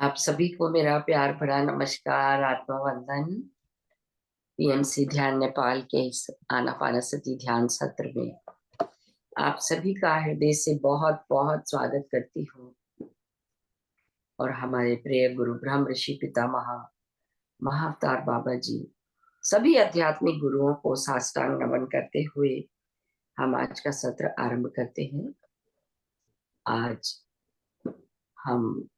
आप सभी को मेरा प्यार भरा नमस्कार, आत्मा वंदन। पीएमसी ध्यान नेपाल के इस आनापानसती ध्यान सत्र में आप सभी का हृदय से बहुत बहुत स्वागत करती हूँ। और हमारे प्रिय गुरु ब्रह्म ऋषि पितामह महाअवतार बाबा जी, सभी आध्यात्मिक गुरुओं को साष्टांग नमन करते हुए हम आज का सत्र आरंभ करते हैं। आज हम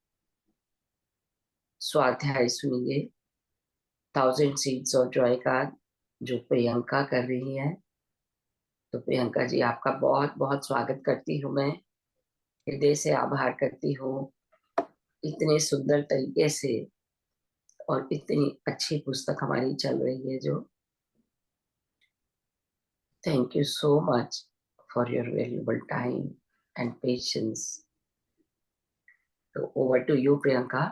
स्वाध्याय सुनेंगे 1000 सीड्स ऑफ जॉय का, जो प्रियंका कर रही है। तो प्रियंका जी, आपका बहुत बहुत स्वागत करती हूँ मैं, हृदय से आभार करती हूँ इतने सुंदर तरीके से। और इतनी अच्छी पुस्तक हमारी चल रही है जो, thank you so much for your valuable time and patience. तो over to you Priyanka,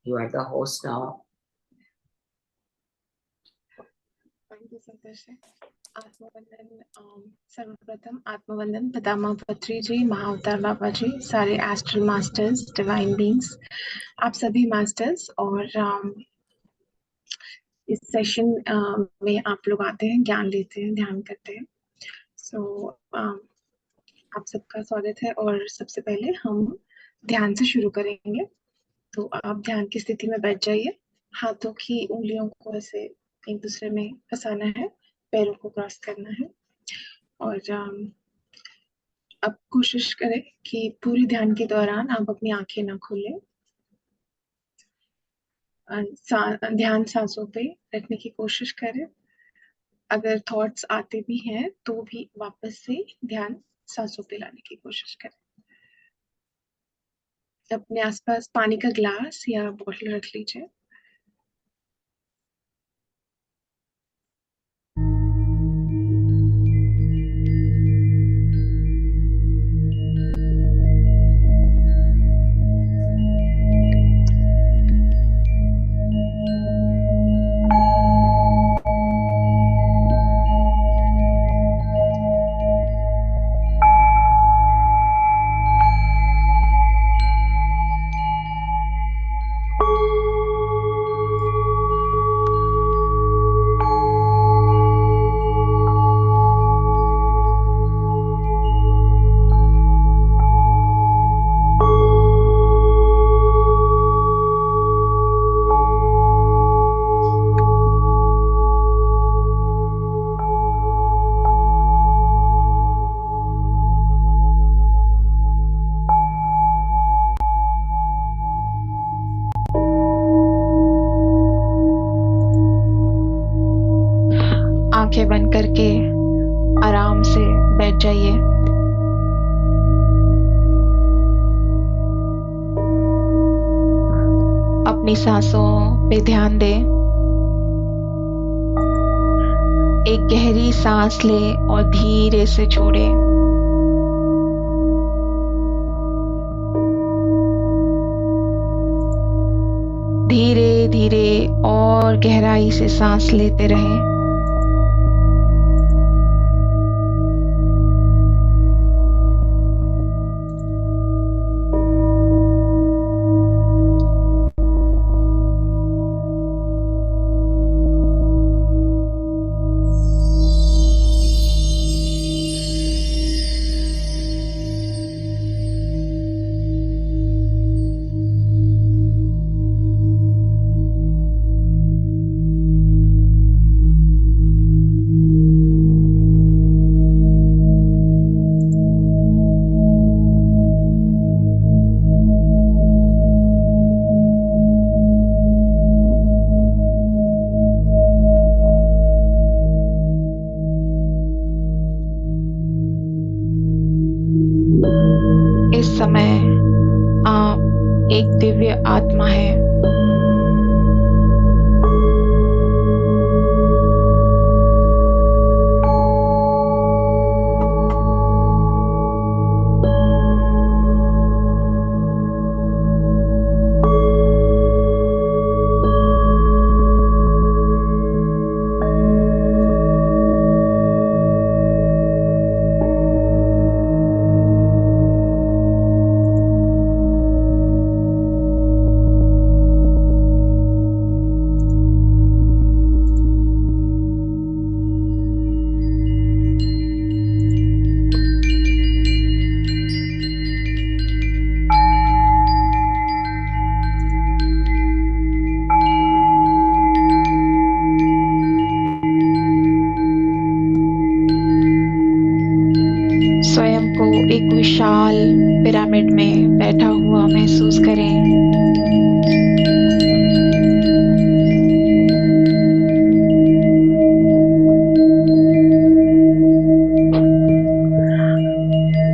you are the host now. Thank you Santosh ji. आत्मवंदन। सर्वप्रथम आत्मवंदन पितामह पत्री जी, महाअवतार बाबा जी, सारे एस्ट्रल मास्टर्स, डिवाइन बीइंग्स, आप सभी मास्टर्स। और इस सेशन में आप लोग आते हैं, ज्ञान लेते हैं, ध्यान करते हैं। सो आप सबका स्वागत है। और सबसे पहले हम ध्यान से शुरू करेंगे। तो आप ध्यान की स्थिति में बैठ जाइए। हाथों की उंगलियों को ऐसे एक दूसरे में फंसाना है, पैरों को क्रॉस करना है। और अब कोशिश करें कि पूरी ध्यान के दौरान आप अपनी आंखें ना खोलें। ध्यान सांसों पे रखने की कोशिश करें। अगर थॉट्स आते भी हैं तो भी वापस से ध्यान सांसों पे लाने की कोशिश करें। अपने आसपास पानी का ग्लास या बोतल रख लीजिए। आंखें बंद करके आराम से बैठ जाइए। अपनी सांसों पे ध्यान दें। एक गहरी सांस लें और धीरे से छोड़ें। धीरे धीरे और गहराई से सांस लेते रहें। इस समय आप एक दिव्य आत्मा हैं। एक विशाल पिरामिड में बैठा हुआ महसूस करें।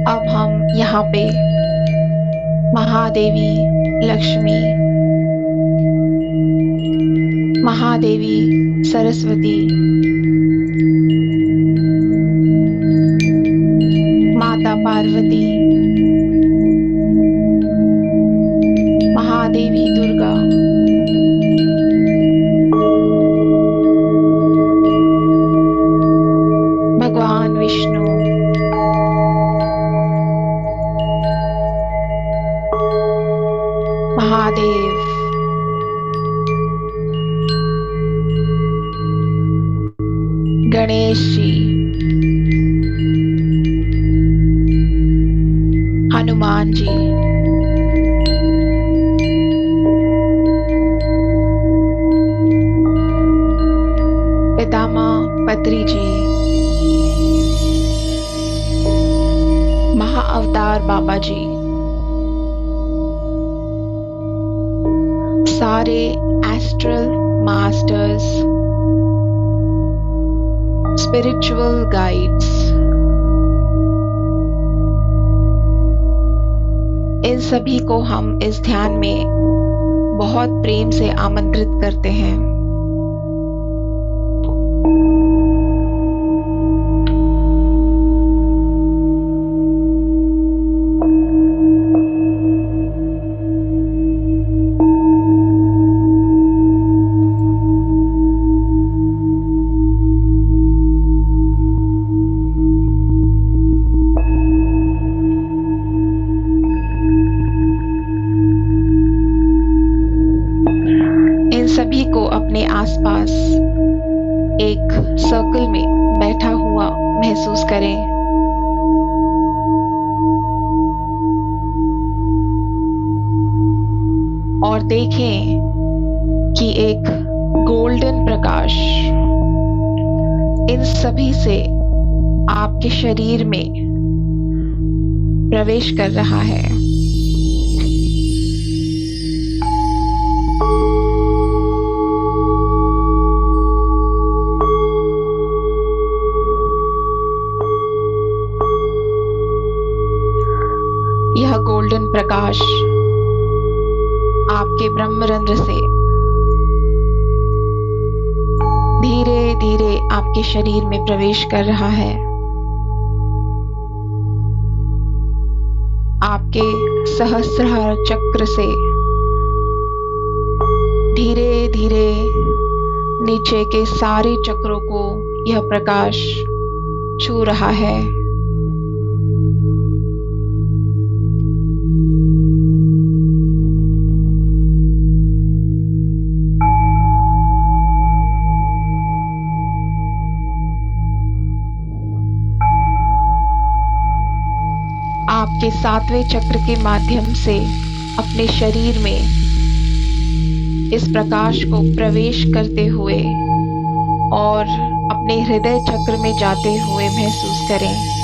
अब हम यहाँ पे महादेवी लक्ष्मी, महादेवी सरस्वती, माता पार्वती, महादेवी दुर्गा, भगवान विष्णु, महादेव, गणेश जी, हनुमान जी, पितामह पत्री जी, महाअवतार बाबा जी, सारे एस्ट्रल मास्टर्स, स्पिरिचुअल गाइड्स, इन सभी को हम इस ध्यान में बहुत प्रेम से आमंत्रित करते हैं। सभी को अपने आसपास एक सर्कल में बैठा हुआ महसूस करें। और देखें कि एक गोल्डन प्रकाश इन सभी से आपके शरीर में प्रवेश कर रहा है। यह गोल्डन प्रकाश आपके ब्रह्मरंध्र से धीरे धीरे आपके शरीर में प्रवेश कर रहा है। आपके सहस्रार चक्र से धीरे धीरे नीचे के सारे चक्रों को यह प्रकाश छू रहा है। आपके सातवें चक्र के माध्यम से अपने शरीर में इस प्रकाश को प्रवेश करते हुए और अपने हृदय चक्र में जाते हुए महसूस करें।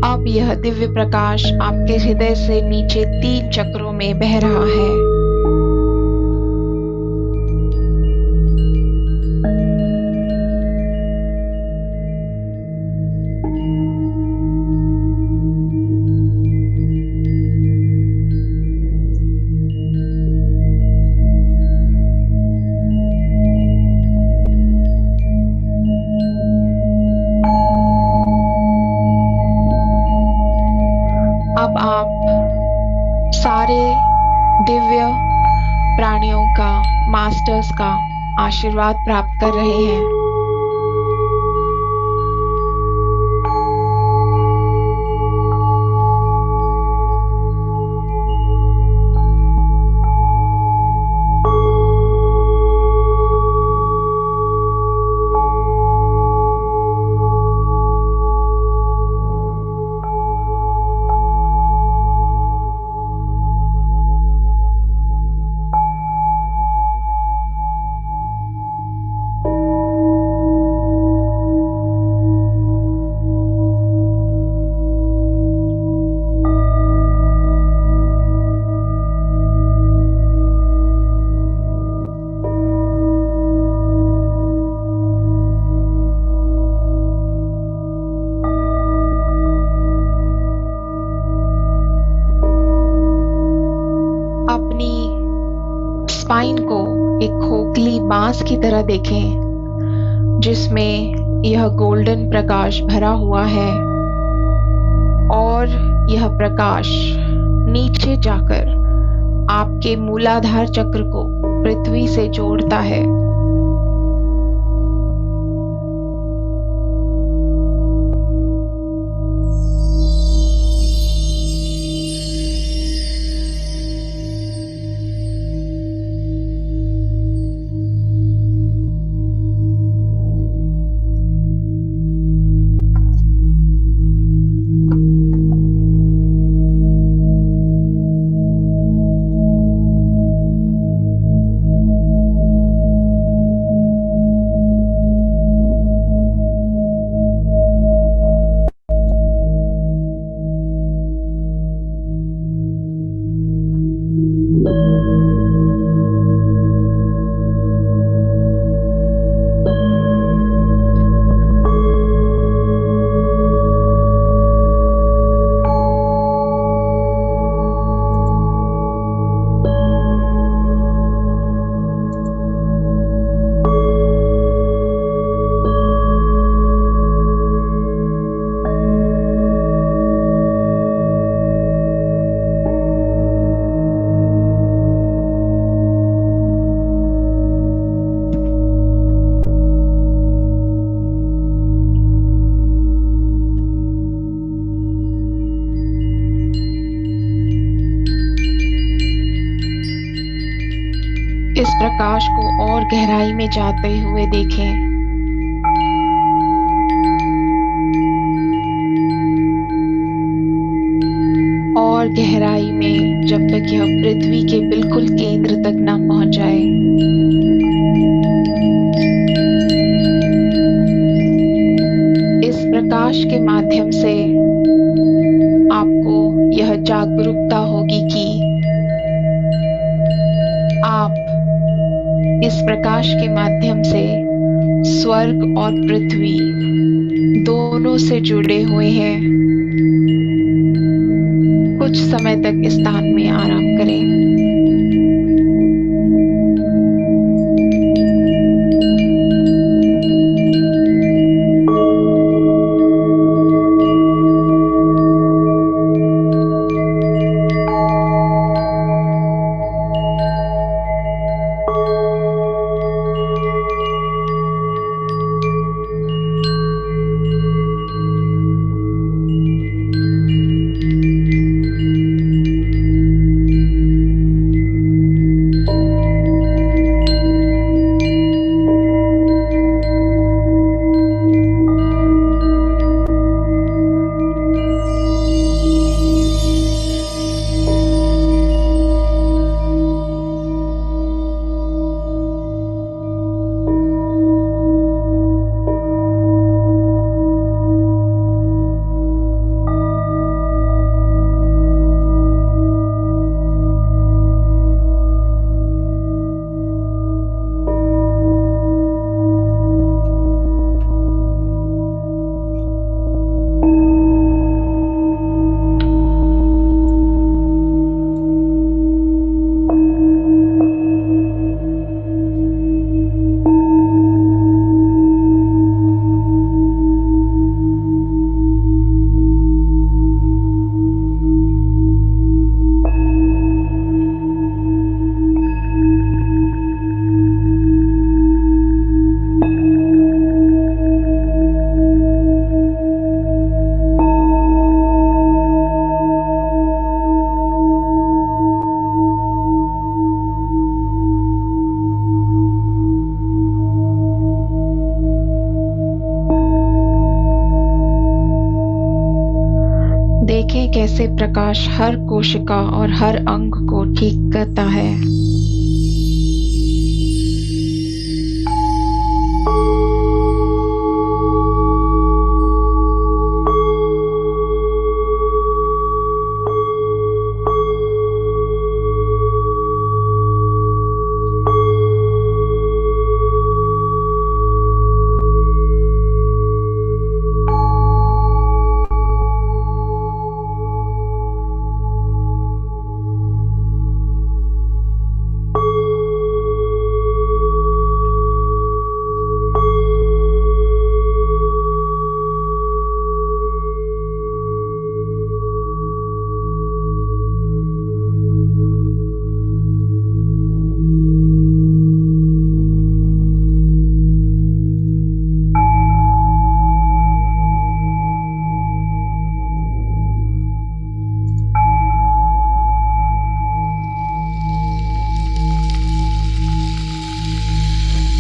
अब यह दिव्य प्रकाश आपके हृदय से नीचे 3 चक्रों में बह रहा है। अब आप सारे दिव्य प्राणियों का, मास्टर्स का आशीर्वाद प्राप्त कर रहे हैं। अपनी स्पाइन को एक खोखली बांस की तरह देखें, जिसमें यह गोल्डन प्रकाश भरा हुआ है और यह प्रकाश नीचे जाकर आपके मूलाधार चक्र को पृथ्वी से जोड़ता है। इस प्रकाश को और गहराई में जाते हुए देखें। और गहराई में जब तक यह पृथ्वी के बिल्कुल केंद्र तक न पहुंच जाए। इस प्रकाश के माध्यम से आपको यह जागरूकता होगी कि आप इस प्रकाश के माध्यम से स्वर्ग और पृथ्वी दोनों से जुड़े हुए हैं। कुछ समय तक इस स्थान में आराम करें। कैसे प्रकाश हर कोशिका और हर अंग को ठीक करता है।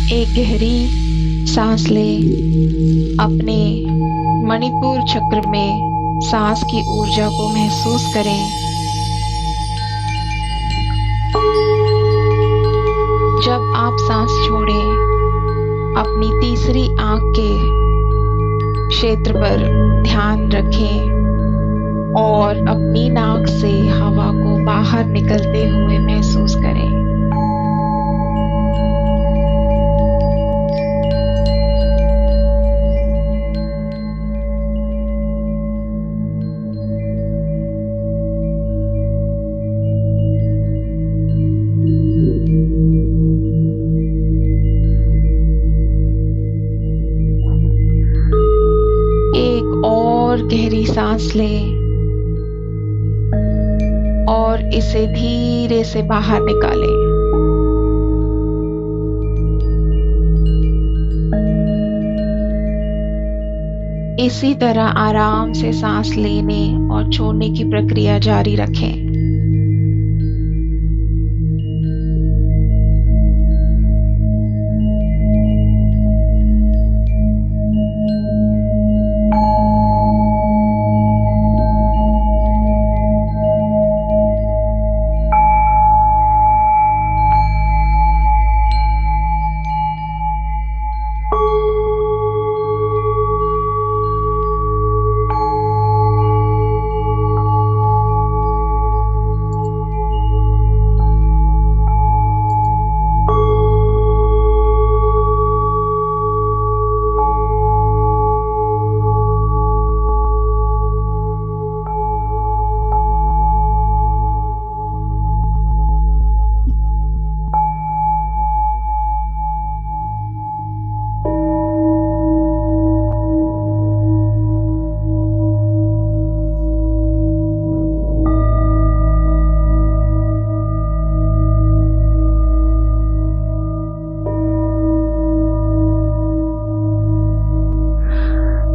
एक गहरी सांस ले। अपने मणिपुर चक्र में सांस की ऊर्जा को महसूस करें। जब आप सांस छोड़ें, अपनी तीसरी आंख के क्षेत्र पर ध्यान रखें और अपनी नाक से हवा को बाहर निकलते हुए महसूस करें। गहरी सांस लें और इसे धीरे से बाहर निकालें। इसी तरह आराम से सांस लेने और छोड़ने की प्रक्रिया जारी रखें।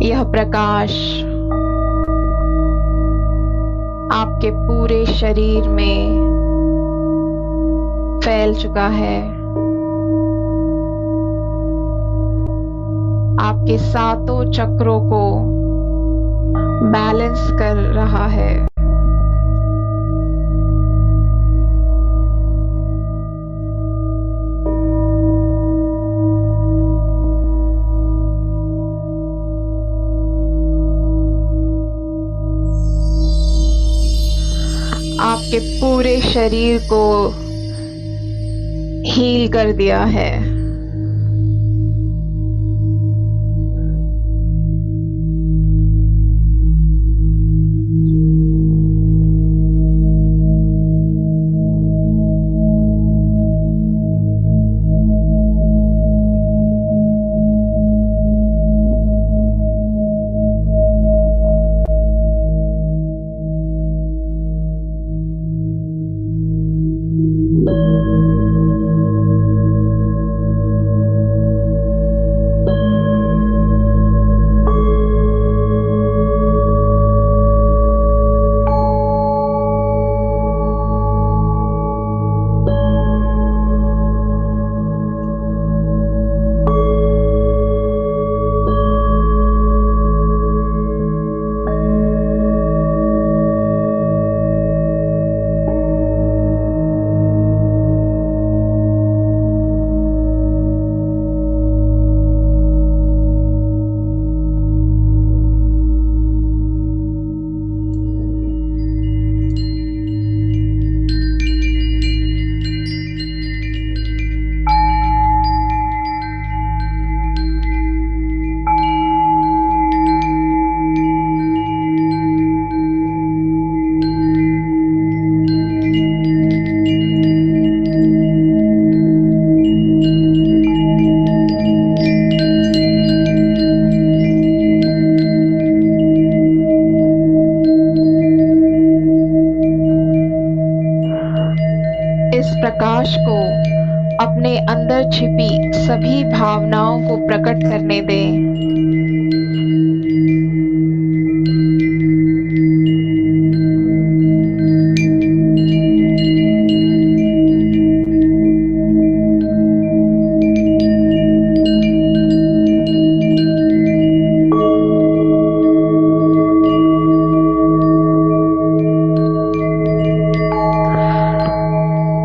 यह प्रकाश आपके पूरे शरीर में फैल चुका है। आपके सातों चक्रों को बैलेंस कर रहा है। आपके पूरे शरीर को हील कर दिया है। प्रकाश को अपने अंदर छिपी सभी भावनाओं को प्रकट करने दें।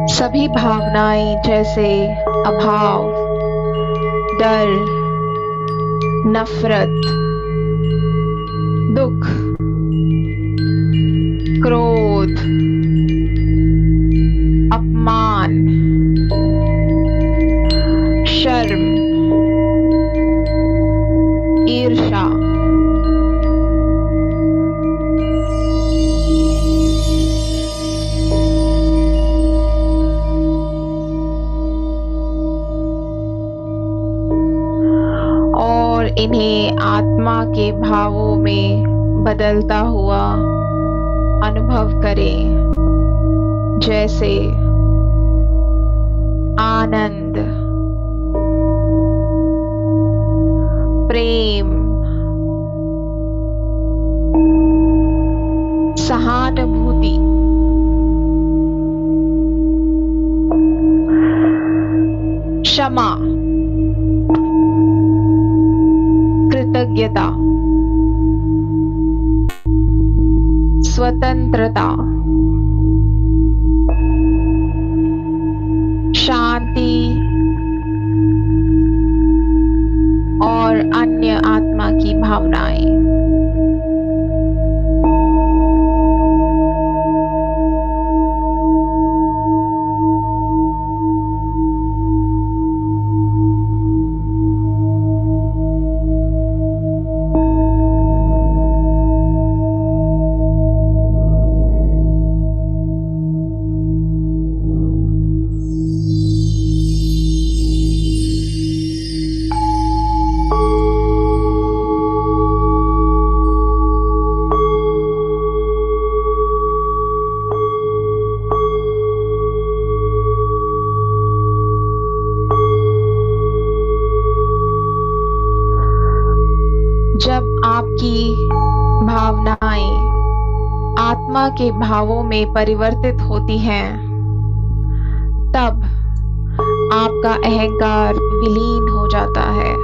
सभी भावनाएं जैसे अभाव, डर, नफरत, दुख, क्रोध, अपमान, शर्म, ईर्ष्या, और इन्हें आत्मा के भावों में बदलता हुआ अनुभव करें, जैसे आनंद, प्रेम, सहानुभूति, क्षमा, कृतज्ञता, स्वतंत्रता, शांति और अन्य आत्मा की भावनाएं। जब आपकी भावनाएं आत्मा के भावों में परिवर्तित होती हैं, तब आपका अहंकार विलीन हो जाता है।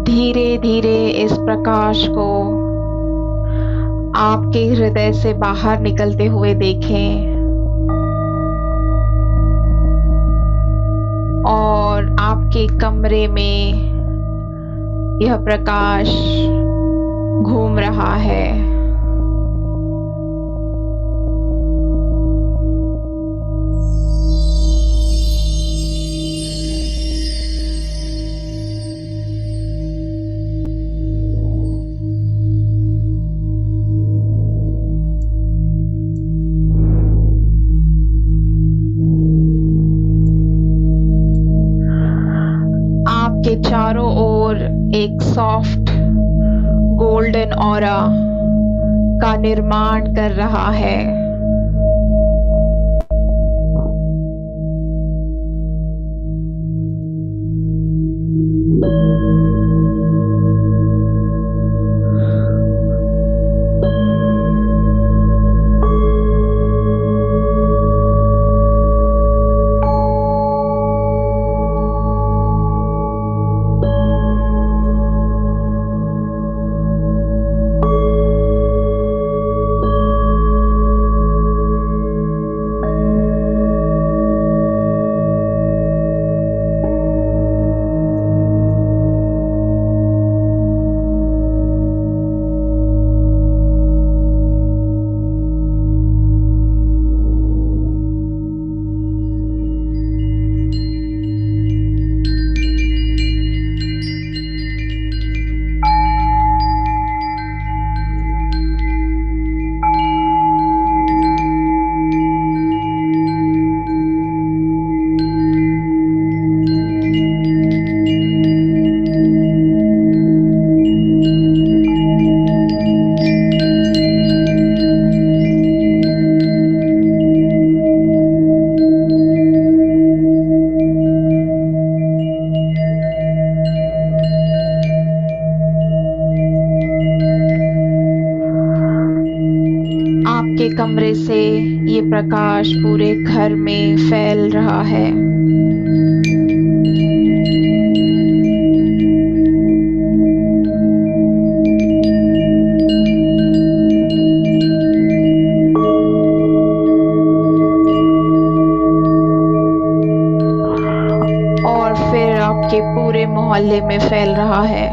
धीरे धीरे इस प्रकाश को आपके हृदय से बाहर निकलते हुए देखें और आपके कमरे में यह प्रकाश घूम रहा है। आपके चारों ओर एक सॉफ्ट गोल्डन ऑरा का निर्माण कर रहा है। आपके कमरे से ये प्रकाश पूरे घर में फैल रहा है। और फिर आपके पूरे मोहल्ले में फैल रहा है।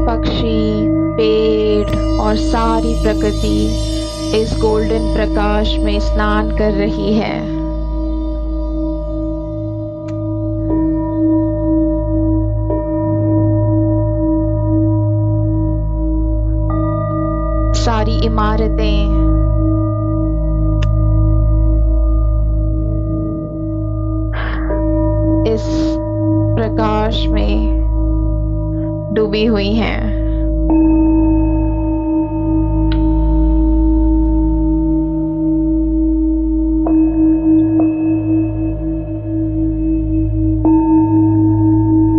पक्षी, पेड़ और सारी प्रकृति इस गोल्डन प्रकाश में स्नान कर रही है। सारी इमारतें इस प्रकाश में डूबी हुई हैं।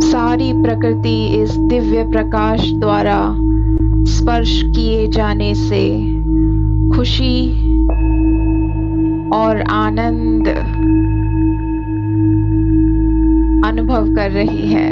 सारी प्रकृति इस दिव्य प्रकाश द्वारा स्पर्श किए जाने से खुशी और आनंद अनुभव कर रही है।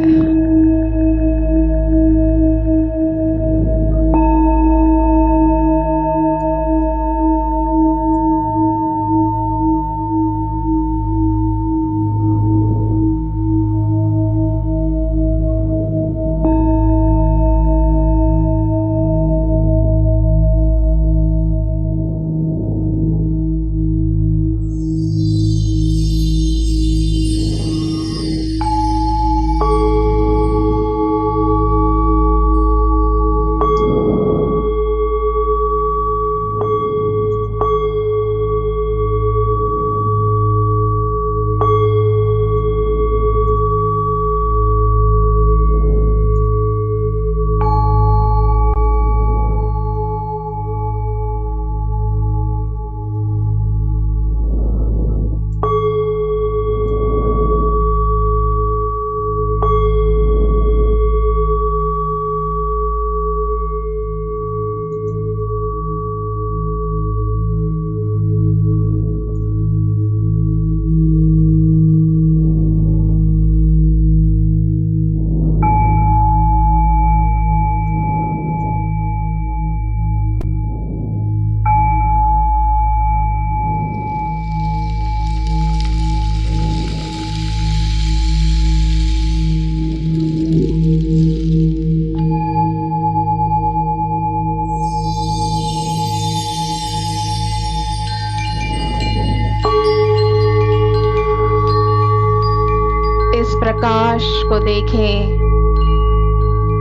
प्रकाश को देखें,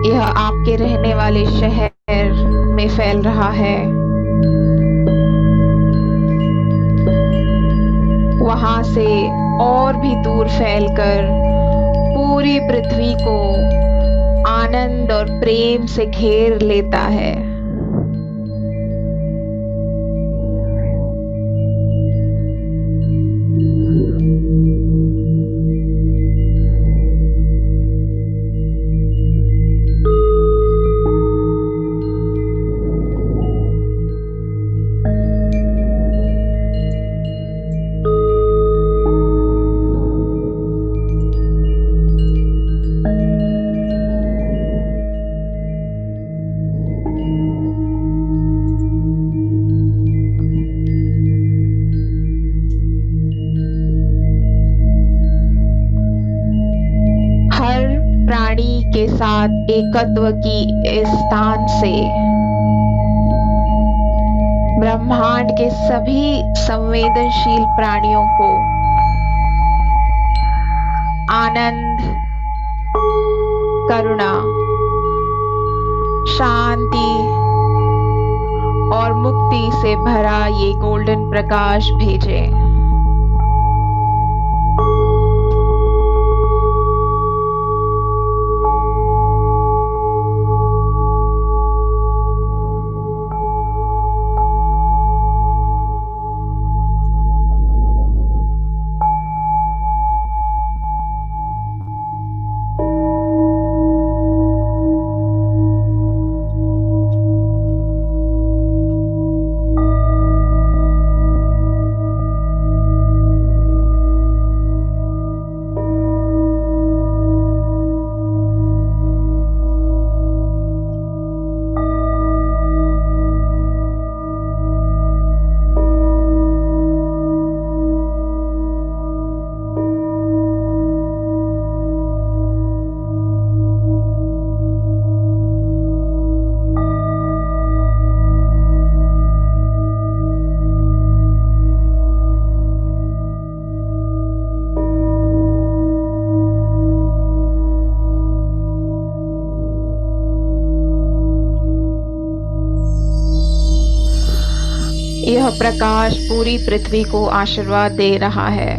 यह आपके रहने वाले शहर में फैल रहा है। वहां से और भी दूर फैलकर पूरी पृथ्वी को आनंद और प्रेम से घेर लेता है। प्राणी के साथ एकत्व की इस स्थान से ब्रह्मांड के सभी संवेदनशील प्राणियों को आनंद, करुणा, शांति और मुक्ति से भरा ये गोल्डन प्रकाश भेजे। यह प्रकाश पूरी पृथ्वी को आशीर्वाद दे रहा है।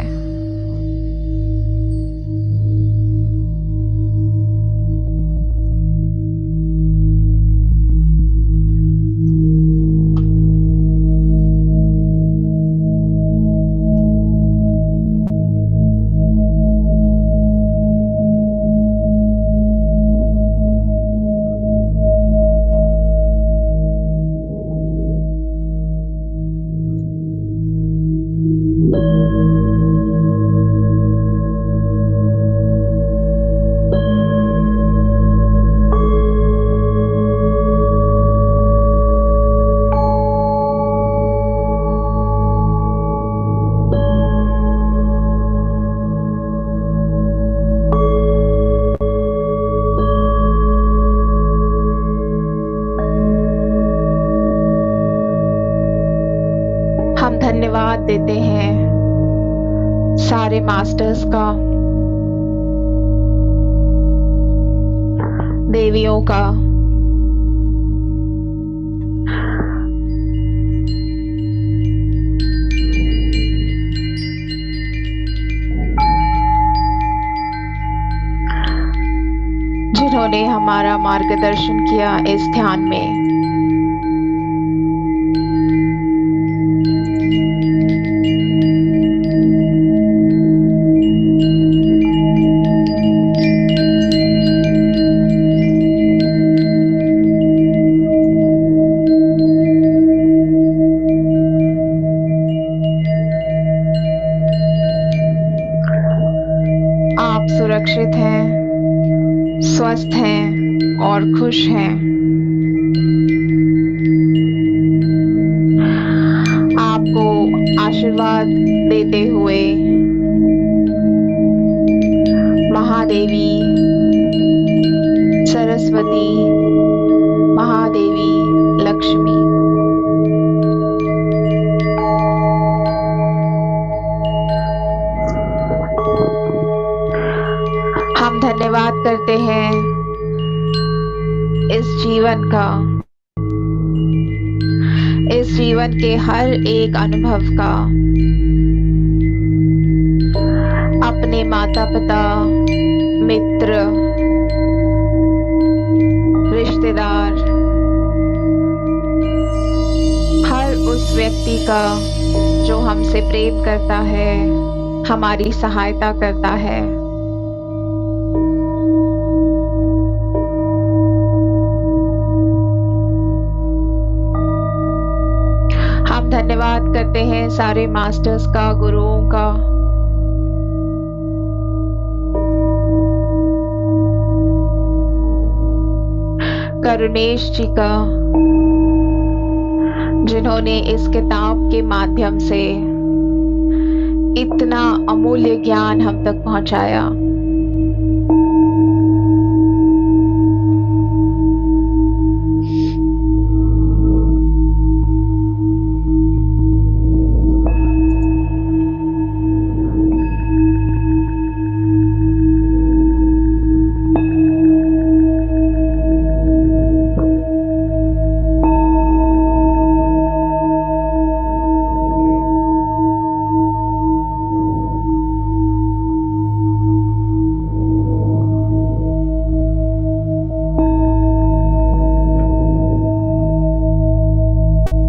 हम धन्यवाद देते हैं सारे मास्टर्स का, देवियों का, जिन्होंने हमारा मार्गदर्शन किया इस ध्यान में। आप सुरक्षित हैं, स्वस्थ हैं और खुश हैं। आपको आशीर्वाद देते हुए महादेवी, सरस्वती, महादेवी, लक्ष्मी, जीवन का, इस जीवन के हर एक अनुभव का अपने माता पिता, मित्र, रिश्तेदार, हर उस व्यक्ति का जो हमसे प्रेम करता है, हमारी सहायता करता है, हम धन्यवाद करते हैं सारे मास्टर्स का, गुरुओं का, करुणेश जी का, जिन्होंने इस किताब के माध्यम से इतना अमूल्य ज्ञान हम तक पहुंचाया।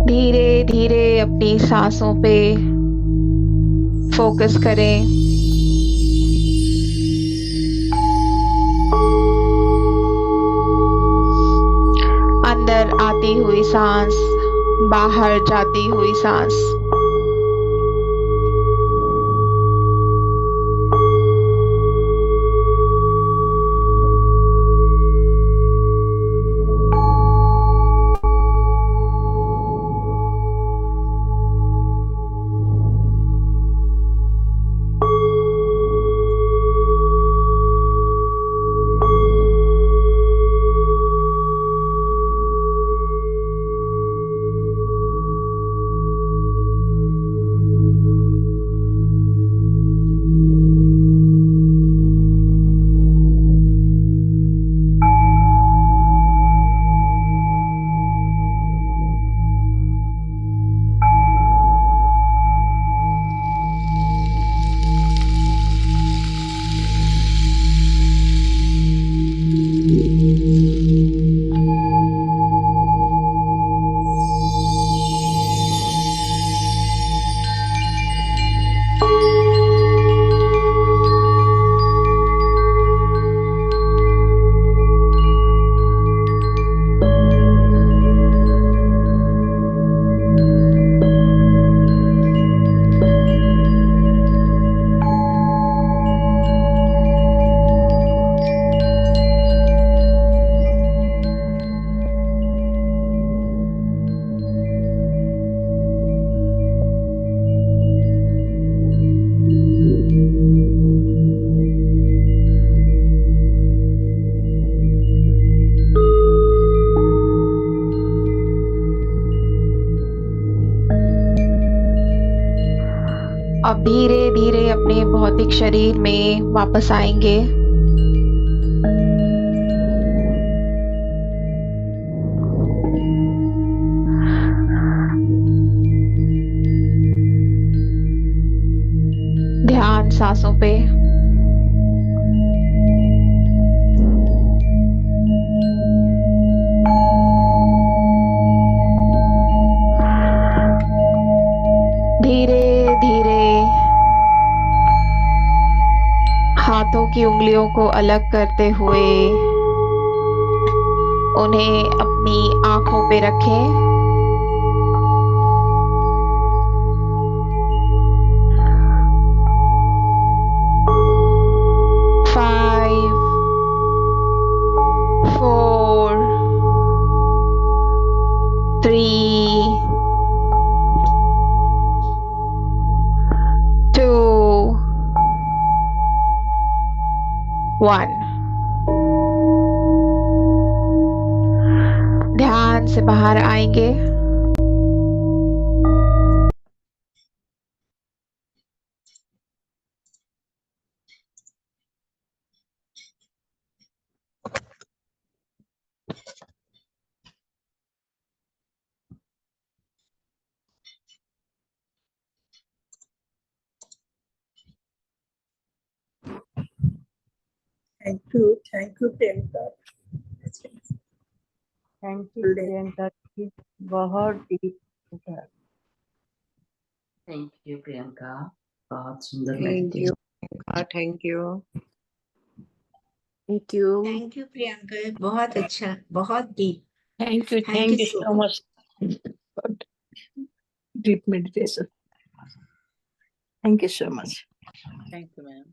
धीरे धीरे अपनी सांसों पे फोकस करें। अंदर आती हुई सांस, बाहर जाती हुई सांस। अब धीरे धीरे अपने भौतिक शरीर में वापस आएंगे। ध्यान सांसों पे। धीरे धीरे हाथों की उंगलियों को अलग करते हुए उन्हें अपनी आंखों पे रखें। Five, four, three, two, one। ध्यान से बाहर आएंगे। Thank you Priyanka. Thank you Priyanka ji, बहुत डीप था। थैंक यू प्रियंका, बहुत सुंदर thank meditation. You thank you thank you thank you Priyanka, बहुत अच्छा, बहुत deep. Thank you Thank you so so much for deep meditation. Thank you so much. Thank you, ma'am.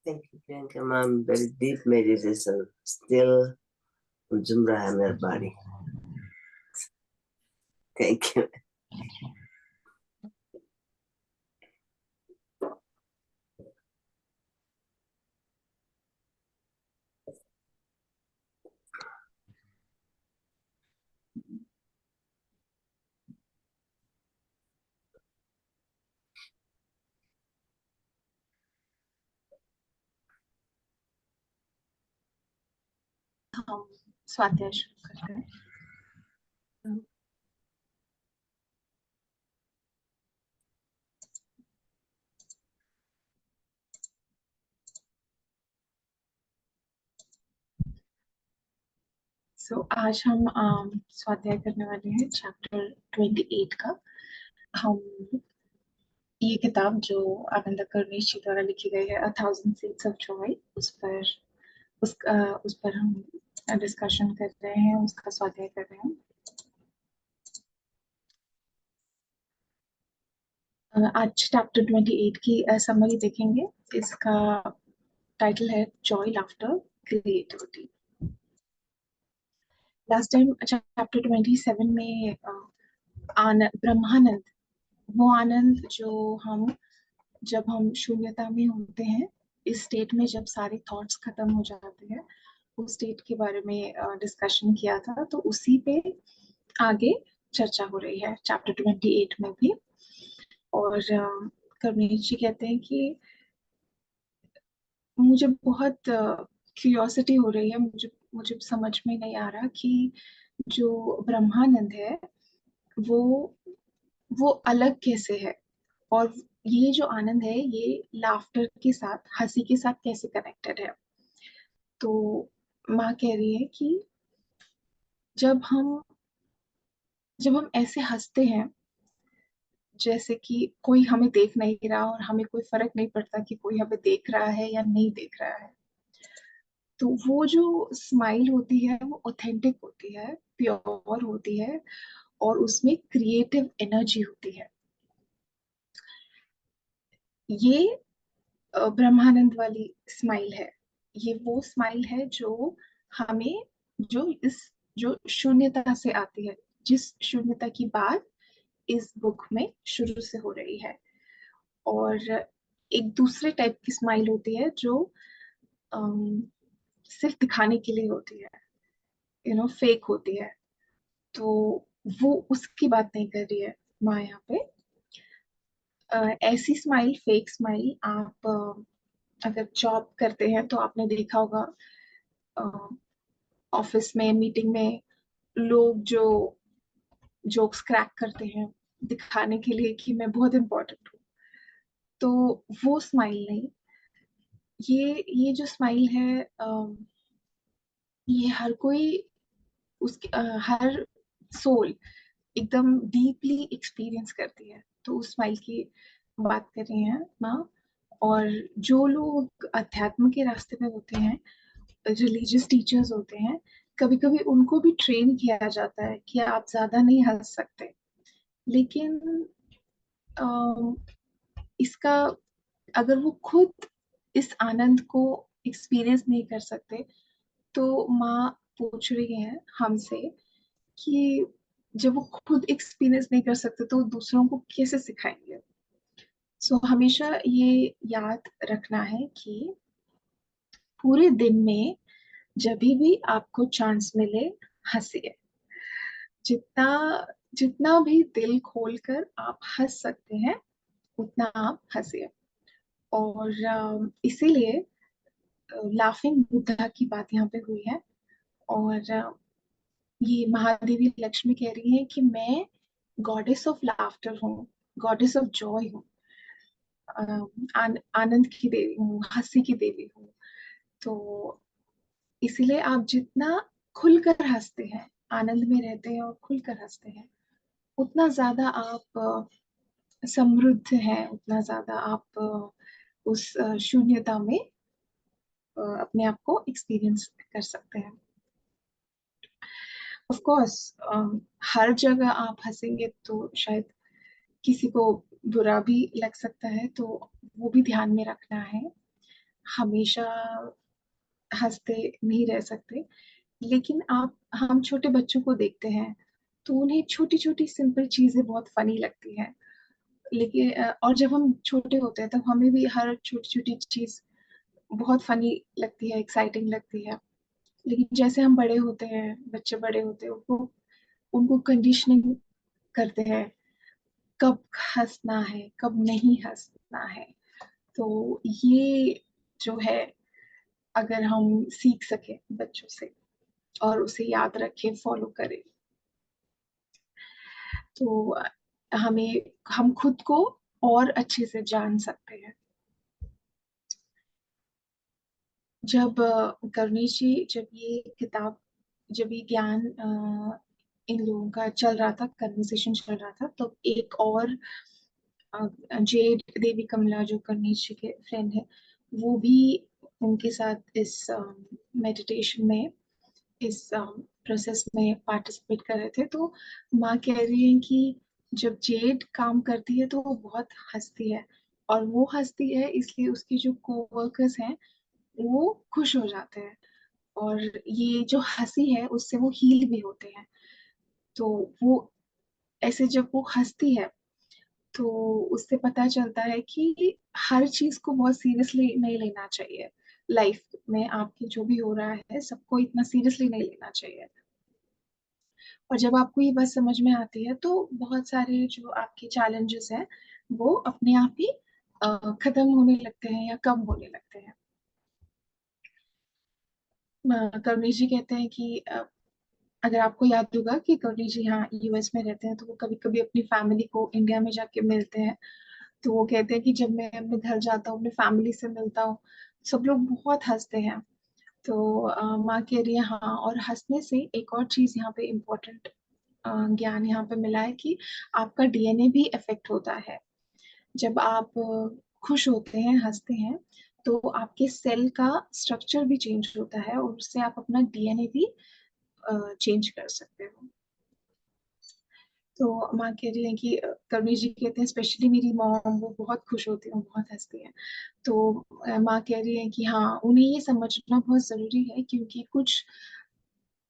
Thank you, Priyanka ma'am. Very deep meditation. Still झूम रहा है मेरा body. Thank you. हम स्वाध्याय शुरू करते हैं। आज हम स्वाध्याय करने वाले हैं चैप्टर 28 का। हम ये किताब जो आनंद कर्णेश जी द्वारा लिखी गई है, 1000 Seeds of Joy, उस पर हम डिस्कशन कर रहे हैं, उसका स्वाध्याय कर रहे हैं। आज चैप्टर 28 की समरी देखेंगे। इसका टाइटल है Joy, laughter, creativity. Last time chapter 27 में ब्रह्मानंद, वो आनंद जो जब हम शून्यता में होते हैं, इस स्टेट में जब सारे थॉट्स खत्म हो जाते हैं, उस स्टेट के बारे में डिस्कशन किया था। तो उसी पे आगे चर्चा हो रही है चैप्टर 28 में भी। और कर्णेश जी कहते हैं कि मुझे बहुत क्यूरियोसिटी हो रही है, मुझे समझ में नहीं आ रहा कि जो ब्रह्मानंद है वो अलग कैसे है, और ये जो आनंद है ये लाफ्टर के साथ, हंसी के साथ कैसे कनेक्टेड है। तो माँ कह रही है कि जब हम ऐसे हंसते हैं जैसे कि कोई हमें देख नहीं रहा और हमें कोई फर्क नहीं पड़ता कि कोई हमें देख रहा है या नहीं देख रहा है, तो वो जो स्माइल होती है वो ऑथेंटिक होती है, प्योर होती है, और उसमें क्रिएटिव एनर्जी होती है। ये ब्रह्मानंद वाली स्माइल है। ये वो स्माइल है जो हमें, जो शून्यता से आती है, जिस शून्यता की बात इस बुक में शुरू से हो रही है। और एक दूसरे टाइप की स्माइल होती है जो सिर्फ दिखाने के लिए होती है, फेक होती है। तो वो उसकी बात नहीं कर रही है माँ यहाँ पे। ऐसी स्माइल, फेक स्माइल, आप अगर जॉब करते हैं तो आपने देखा होगा, ऑफिस में, मीटिंग में लोग जो जोक्स क्रैक करते हैं दिखाने के लिए कि मैं बहुत इम्पोर्टेंट हूँ, तो वो स्माइल नहीं। ये जो स्माइल है, ये हर कोई, उसके हर सोल एकदम डीपली एक्सपीरियंस करती है। तो उस स्माइल की बात कर रही हैं माँ। और जो लोग अध्यात्म के रास्ते में होते हैं, रिलीजियस टीचर्स होते हैं, कभी कभी उनको भी ट्रेन किया जाता है कि आप ज्यादा नहीं हंस सकते। लेकिन इसका, अगर वो खुद इस आनंद को एक्सपीरियंस नहीं कर सकते, तो माँ पूछ रही है हमसे कि जब वो खुद एक्सपीरियंस नहीं कर सकते तो दूसरों को कैसे सिखाएंगे। सो हमेशा ये याद रखना है कि पूरे दिन में जब भी आपको चांस मिले, हंसिए। जितना भी दिल खोलकर आप हंस सकते हैं, उतना आप हंसिए। और इसीलिए लाफिंग बुद्धा की बात यहाँ पे हुई है। और ये महादेवी लक्ष्मी कह रही है कि मैं गॉडेस ऑफ लाफ्टर हूँ, गॉडेस ऑफ जॉय हूँ, आनंद की देवी हूँ, हंसी की देवी हूँ। तो इसीलिए आप जितना खुलकर हंसते हैं, आनंद में रहते हैं और खुलकर हंसते हैं, उतना ज्यादा आप समृद्ध हैं, उतना ज्यादा आप उस शून्यता में अपने आप को एक्सपीरियंस कर सकते हैं। ऑफ कोर्स हर जगह आप हंसेंगे तो शायद किसी को बुरा भी लग सकता है, तो वो भी ध्यान में रखना है। हमेशा हंसते नहीं रह सकते, लेकिन आप हम छोटे बच्चों को देखते हैं तो उन्हें छोटी छोटी सिंपल चीजें बहुत फनी लगती हैं। लेकिन और जब हम छोटे होते हैं तब हमें भी हर छोटी छोटी चीज बहुत फनी लगती है, एक्साइटिंग लगती है। लेकिन जैसे हम बड़े होते हैं, बच्चे बड़े होते हैं, उनको उनको कंडीशनिंग करते हैं कब हंसना है, कब नहीं हंसना है। तो ये जो है, अगर हम सीख सके बच्चों से और उसे याद रखें, फॉलो करें, तो हमें हम खुद को और अच्छे से जान सकते हैं। जब कर्णेश जी, जब ये ज्ञान इन लोगों का चल रहा था, कन्वर्सेशन चल रहा था, तो एक और जेड देवी कमला जो कर्णेश जी के फ्रेंड है, वो भी उनके साथ इस मेडिटेशन में, इस प्रोसेस में पार्टिसिपेट कर रहे थे। तो माँ कह रही है कि जब जेड काम करती है तो वो बहुत हंसती है, और वो हंसती है इसलिए उसके जो कोवर्कर्स हैं वो खुश हो जाते हैं, और ये जो हंसी है उससे वो हील भी होते हैं। तो वो ऐसे जब वो हंसती है तो उससे पता चलता है कि हर चीज को बहुत सीरियसली नहीं लेना चाहिए। लाइफ में आपके जो भी हो रहा है सबको इतना सीरियसली नहीं लेना चाहिए। और जब आपको ये बात समझ में आती है तो बहुत सारे जो आपके चैलेंजेस हैं वो अपने आप ही खत्म होने लगते हैं या कम होने लगते हैं। करुणेश जी कहते हैं कि अगर आपको याद होगा कि करुणेश जी यहाँ यूएस में रहते हैं, तो वो कभी कभी अपनी फैमिली को इंडिया में जाके मिलते हैं। तो वो कहते हैं कि जब मैं अपने घर जाता हूँ, अपने फैमिली से मिलता हूँ, सब लोग बहुत हंसते हैं। तो माँ कह रही है हाँ, और हंसने से एक और चीज यहाँ पे इम्पोर्टेंट ज्ञान यहाँ पे मिला है कि आपका डीएनए भी इफेक्ट होता है। जब आप खुश होते हैं, हंसते हैं, तो आपके सेल का स्ट्रक्चर भी चेंज होता है, और उससे आप अपना डीएनए भी चेंज कर सकते हो। तो माँ कह रही है कि करुणेश जी कहते हैं स्पेशली मेरी मॉम, वो बहुत खुश होती है, वो बहुत हंसती है। तो माँ कह रही है कि हाँ, उन्हें ये समझना बहुत जरूरी है, क्योंकि कुछ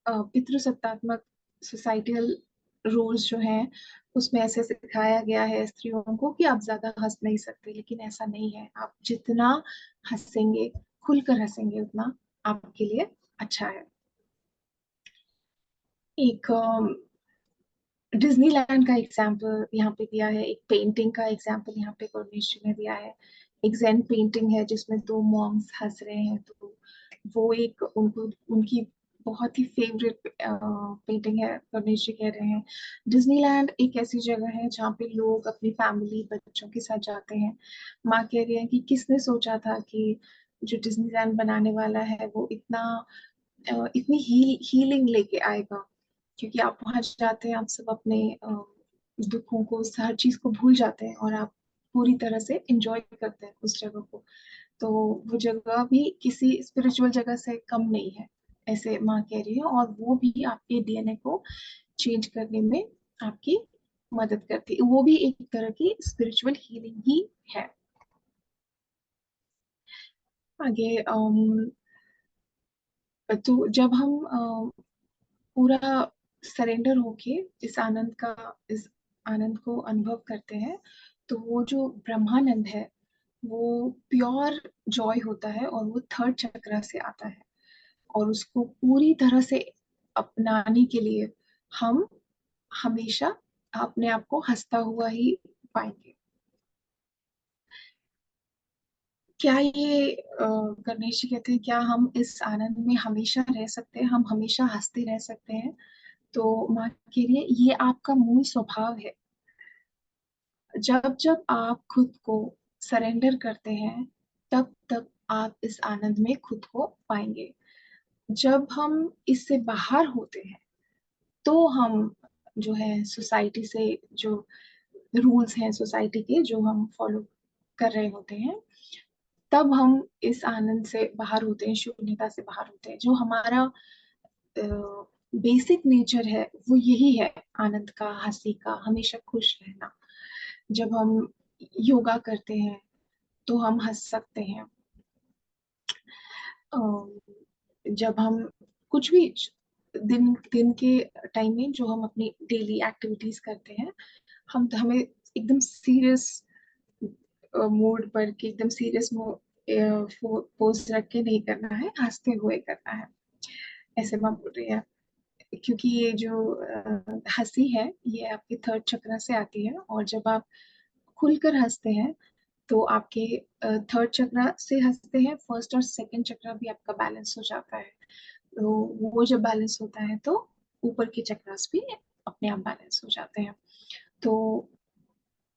पितृसत्तात्मक सोसाइटल रोल्स जो हैं उसमें ऐसे सिखाया गया है स्त्रियों को कि आप ज्यादा हंस नहीं सकते, लेकिन ऐसा नहीं है। आप जितना हंसेंगे, खुलकर हंसेंगे, उतना आपके लिए अच्छा है। एक डिज्नीलैंड का एग्जाम्पल यहाँ पे दिया है, एक पेंटिंग का एग्जाम्पल यहाँ पे करुणेश जी ने दिया है। एक जैन पेंटिंग है जिसमें दो मॉन्क्स हंस रहे हैं। तो वो एक उनको उनकी बहुत ही फेवरेट पेंटिंग है, करुणेश जी कह रहे हैं। डिज्नीलैंड एक ऐसी जगह है जहाँ पे लोग अपनी फैमिली, बच्चों के साथ जाते हैं। माँ कह रही है कि किसने सोचा था कि जो डिज्नीलैंड बनाने वाला है वो इतनी हीलिंग लेके आएगा। क्योंकि आप वहां जाते हैं, आप सब अपने दुखों को, हर चीज को भूल जाते हैं, और आप पूरी तरह से एंजॉय करते हैं उस जगह को। तो वो जगह भी किसी स्पिरिचुअल जगह से कम नहीं है, ऐसे माँ कह रही है। और वो भी आपके डीएनए को चेंज करने में आपकी मदद करती है। वो भी एक तरह की स्पिरिचुअल हीलिंग ही है। आगे तो जब हम पूरा सरेंडर होके इस आनंद को अनुभव करते हैं, तो वो जो ब्रह्मानंद है वो प्योर जॉय होता है, और वो थर्ड चक्र से आता है। और उसको पूरी तरह से अपनाने के लिए हम हमेशा अपने आप को हंसता हुआ ही पाएंगे। क्या ये गणेश जी कहते हैं, क्या हम इस आनंद में हमेशा रह सकते हैं, हम हमेशा हंसते रह सकते हैं? तो माँ कह रही है ये आपका मूल स्वभाव है। जब जब आप खुद को सरेंडर करते हैं, तब तब आप इस आनंद में खुद को पाएंगे। जब हम इससे बाहर होते हैं तो हम जो है सोसाइटी से, जो रूल्स हैं सोसाइटी के जो हम फॉलो कर रहे होते हैं, तब हम इस आनंद से बाहर होते हैं, शून्यता से बाहर होते हैं। जो हमारा बेसिक नेचर है वो यही है, आनंद का, हंसी का, हमेशा खुश रहना। जब हम योगा करते हैं तो हम हंस सकते हैं। जब हम कुछ भी दिन दिन के टाइम में जो हम अपनी डेली एक्टिविटीज करते हैं, हमें एकदम सीरियस मूड पर कि एकदम सीरियस पोज रख के नहीं करना है, हंसते हुए करना है, ऐसे मैं बोल रही है। क्योंकि ये जो हंसी है ये आपके थर्ड चक्र से आती है, और जब आप खुलकर हंसते हैं तो आपके थर्ड चक्र से हंसते हैं, फर्स्ट और सेकंड चक्र भी आपका बैलेंस हो जाता है। तो वो जब बैलेंस होता है तो ऊपर के चक्रास भी अपने आप बैलेंस हो जाते हैं। तो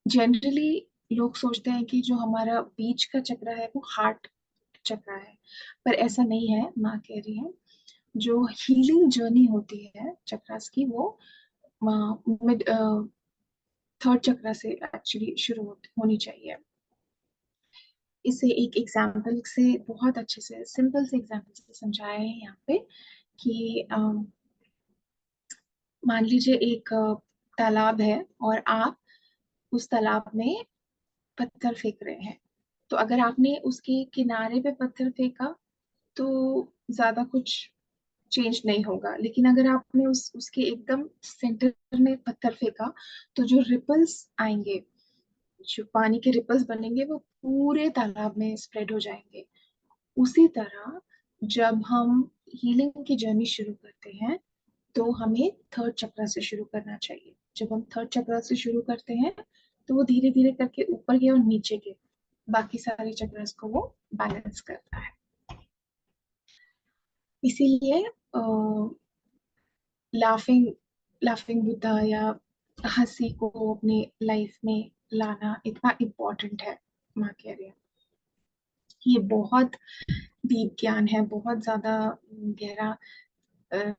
जनरली लोग सोचते हैं कि जो हमारा बीच का चक्र है वो हार्ट चक्र है, पर ऐसा नहीं है। माँ कह रही है जो हीलिंग जर्नी होती है चक्रास की, वो मिड थर्ड चक्र से एक्चुअली शुरू होनी चाहिए। इसे एक एग्जाम्पल से बहुत अच्छे से, सिंपल से एग्जाम्पल से समझाया है यहाँ पे कि मान लीजिए एक तालाब है और आप उस तालाब में पत्थर फेंक रहे हैं। तो अगर आपने उसके किनारे पे पत्थर फेंका तो ज्यादा कुछ चेंज नहीं होगा, लेकिन अगर आपने उसके एकदम सेंटर में पत्थर फेंका तो जो रिपल्स आएंगे, जो पानी के रिपल्स बनेंगे, वो पूरे तालाब में स्प्रेड हो जाएंगे। उसी तरह जब हम हीलिंग की जर्नी शुरू करते हैं तो हमें थर्ड चक्र से शुरू करना चाहिए। जब हम थर्ड चक्र से शुरू करते हैं तो वो धीरे धीरे करके ऊपर के और नीचे के बाकी सारे चक्रस को वो बैलेंस करता है। इसीलिए लाफिंग लाफिंग बुद्धा या हंसी को अपने लाइफ में लाना इतना इम्पोर्टेंट है। माँ कह रही है ये बहुत डीप ज्ञान है, बहुत ज्यादा गहरा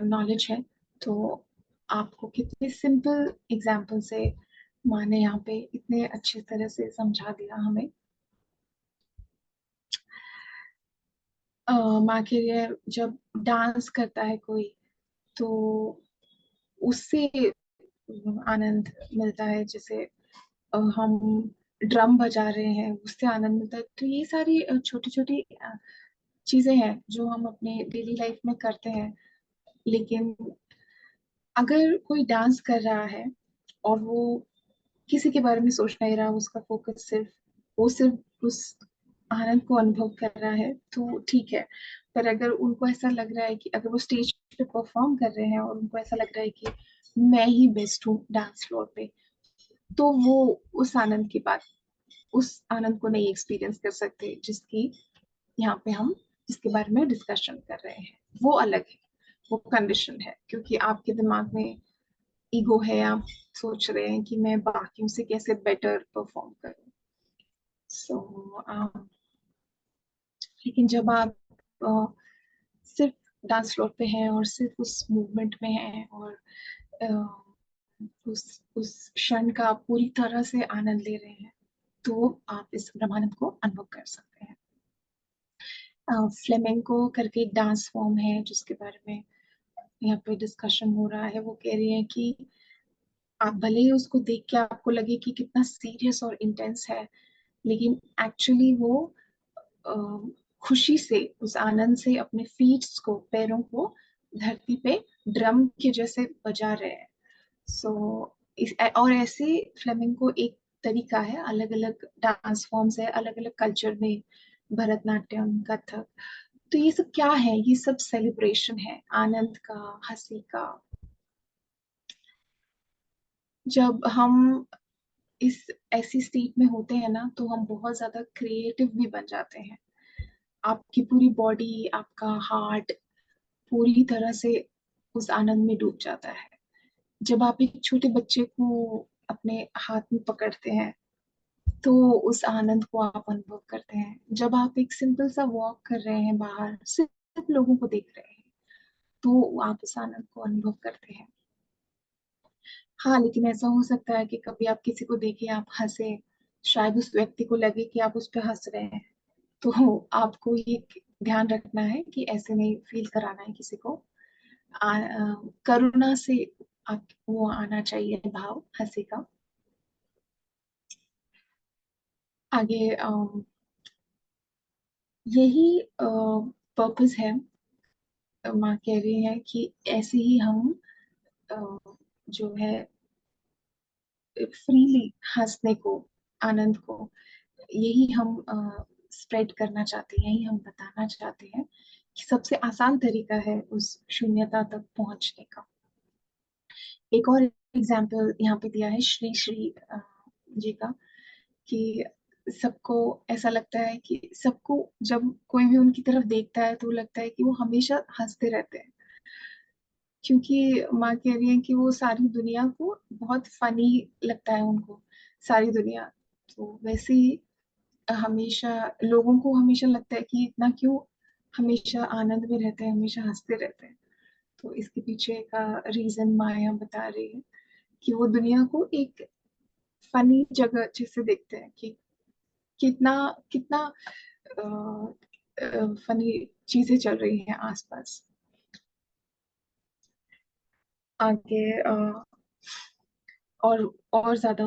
नॉलेज है। तो आपको कितने सिंपल एग्जाम्पल से माँ ने यहाँ पे इतने अच्छे तरह से समझा दिया हमें। माँ के लिए जब डांस करता है कोई तो उससे आनंद मिलता है। जैसे हम ड्रम बजा रहे हैं उससे आनंद मिलता है। तो ये सारी छोटी छोटी चीजें हैं जो हम अपने डेली लाइफ में करते हैं। लेकिन अगर कोई डांस कर रहा है और वो किसी के बारे में सोच नहीं रहा, उसका फोकस सिर्फ उस आनंद को अनुभव कर रहा है तो ठीक है। पर अगर उनको ऐसा लग रहा है कि अगर वो स्टेज पे परफॉर्म कर रहे हैं और उनको ऐसा लग रहा है कि मैं ही बेस्ट हूँ डांस फ्लोर पे, तो वो उस आनंद की बात, उस आनंद को नहीं एक्सपीरियंस कर सकते यहाँ पे हम जिसके बारे में डिस्कशन कर रहे हैं। वो अलग है, वो कंडीशन है, क्योंकि आपके दिमाग में ईगो है, आप सोच रहे हैं कि मैं बाकियों से कैसे बेटर परफॉर्म करूं। सो लेकिन जब आप सिर्फ डांस फ्लोर पे हैं और सिर्फ उस मूवमेंट में हैं और उस क्षण का पूरी तरह से आनंद ले रहे हैं, तो आप इस ब्रह्मानंद को अनुभव कर सकते हैं। फ्लेमेंको करके एक डांस फॉर्म है जिसके बारे में यहाँ पे डिस्कशन हो रहा है। वो कह रही है कि आप भले ही उसको देख के आपको लगे कि कितना सीरियस और इंटेंस है, लेकिन एक्चुअली वो अ, खुशी से, उस आनंद से अपने फीट्स को, पैरों को धरती पे ड्रम के जैसे बजा रहे हैं। सो और ऐसे फ्लेमिंगो एक तरीका है, अलग अलग डांस फॉर्म्स है अलग अलग कल्चर में, भरतनाट्यम, कथक। तो ये सब क्या है? ये सब सेलिब्रेशन है आनंद का, हंसी का। जब हम इस ऐसी स्टेट में होते हैं ना तो हम बहुत ज्यादा क्रिएटिव भी बन जाते हैं। आपकी पूरी बॉडी, आपका हार्ट पूरी तरह से उस आनंद में डूब जाता है। जब आप एक छोटे बच्चे को अपने हाथ में पकड़ते हैं तो उस आनंद को आप अनुभव करते हैं। जब आप एक सिंपल सा वॉक कर रहे हैं बाहर, सिर्फ लोगों को देख रहे हैं, तो आप उस आनंद को अनुभव करते हैं। हाँ, लेकिन ऐसा हो सकता है कि कभी आप किसी को देखे, आप हंसे, शायद उस व्यक्ति को लगे कि आप उस पर हंस रहे हैं, तो आपको ये ध्यान रखना है कि ऐसे नहीं फील कराना है किसी को। करुणा से आप वो आना चाहिए भाव हंसी का। आगे यही पर्पस है। माँ कह रही है कि ऐसे ही हम अ, जो है फ्रीली हंसने को, आनंद को, यही हम स्प्रेड करना चाहते हैं, यही हम बताना चाहते हैं कि सबसे आसान तरीका है उस शून्यता तक पहुंचने का। एक और एग्जाम्पल यहाँ पे दिया है श्री श्री जी का, कि सबको ऐसा लगता है कि सबको जब कोई भी उनकी तरफ देखता है तो लगता है कि वो हमेशा हंसते रहते हैं, क्योंकि माँ कह रही है कि वो सारी दुनिया को बहुत फनी लगता है उनको, सारी दुनिया। तो वैसे ही हमेशा लोगों को हमेशा लगता है कि इतना क्यों हमेशा आनंद में रहते हैं, हमेशा हंसते रहते हैं। तो इसके पीछे का रीजन माया बता रही है कि वो दुनिया को एक फनी जगह जैसे देखते हैं, कि कितना कितना फनी चीजें चल रही हैं आसपास। आगे और ज्यादा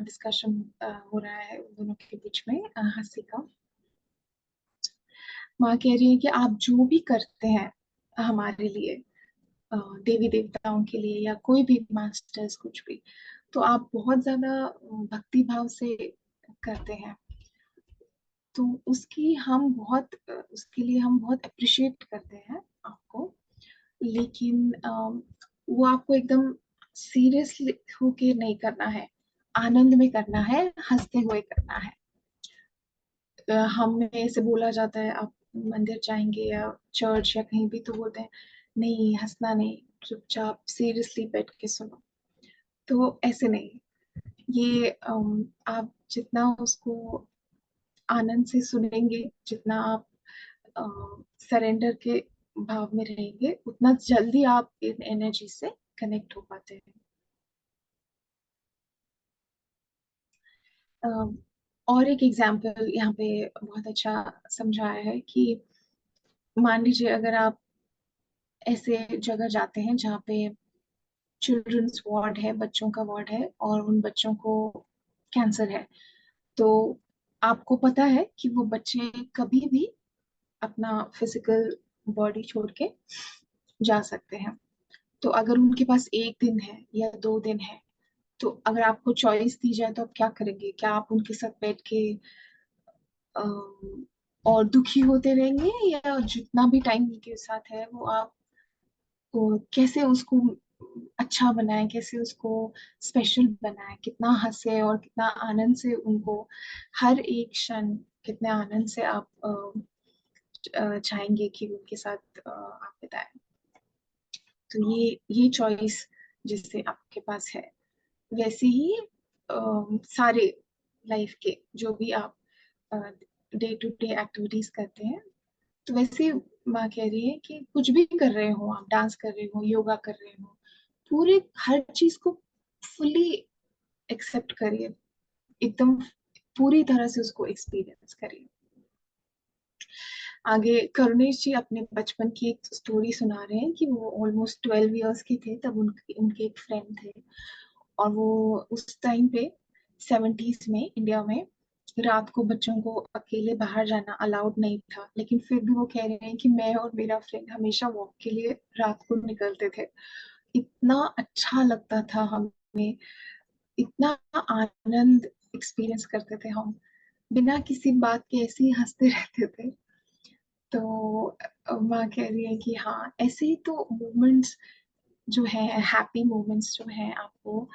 डिस्कशन हो रहा है उन दोनों के बीच में हंसी का। माँ कह रही है कि आप जो भी करते हैं हमारे लिए, देवी देवताओं के लिए या कोई भी मास्टर्स कुछ भी, तो आप बहुत ज्यादा भक्ति भाव से करते हैं। तो उसके लिए हम बहुत अप्रिशिएट करते हैं आपको। लेकिन वो आपको एकदम सीरियसली होके नहीं करना है, आनंद में करना है, हंसते हुए करना है। हमें ऐसे बोला जाता है, आप मंदिर जाएंगे या चर्च या कहीं भी तो बोलते हैं नहीं हंसना नहीं, चुपचाप सीरियसली बैठ के सुनो। तो ऐसे नहीं, ये आप जितना उसको आनंद से सुनेंगे, जितना आप सरेंडर के भाव में रहेंगे, उतना जल्दी आप इन एनर्जी से कनेक्ट हो पाते हैं। और एक एग्जाम्पल यहाँ पे बहुत अच्छा समझाया है कि मान लीजिए अगर आप ऐसे जगह जाते हैं जहाँ पे चिल्ड्रंस वार्ड है, बच्चों का वार्ड है, और उन बच्चों को कैंसर है, तो आपको पता है कि वो बच्चे कभी भी अपना फिजिकल बॉडी छोड़ के जा सकते हैं। तो अगर उनके पास एक दिन है या 2 दिन है, तो अगर आपको चॉइस दी जाए तो आप क्या करेंगे? क्या आप उनके साथ बैठ के और दुखी होते रहेंगे, या जितना भी टाइम उनके साथ है वो आप कैसे उसको अच्छा बनाए, कैसे उसको स्पेशल बनाए, कितना हंसे और कितना आनंद से उनको हर एक क्षण कितने आनंद से आप चाहेंगे कि उनके साथ आप बिताएं। तो ये चॉइस जिससे आपके पास है, वैसे ही सारे लाइफ के जो भी आप डे टू डे एक्टिविटीज करते हैं, तो वैसे ही माँ कह रही है कि कुछ भी कर रहे हो, आप डांस कर रहे हो, योगा कर रहे हो, पूरे हर चीज को फुली एक्सेप्ट करिए, एकदम पूरी तरह से उसको एक्सपीरियंस करिए। आगे करुणेश जी अपने बचपन की एक स्टोरी सुना रहे हैं कि वो ऑलमोस्ट 12 इयर्स के थे तब उनके एक फ्रेंड थे, और वो उस टाइम पे 70s में इंडिया में रात को बच्चों को अकेले बाहर जाना अलाउड नहीं था, लेकिन फिर भी वो कह रहे हैं कि मैं और मेरा फ्रेंड हमेशा वॉक के लिए रात को निकलते थे। इतना अच्छा लगता था हमें, इतना आनंद एक्सपीरियंस करते थे हम, बिना किसी बात के ऐसे ही हंसते रहते थे। तो माँ कह रही है कि हाँ, ऐसे ही तो मोमेंट्स जो है, हैप्पी मोमेंट्स जो है, आपको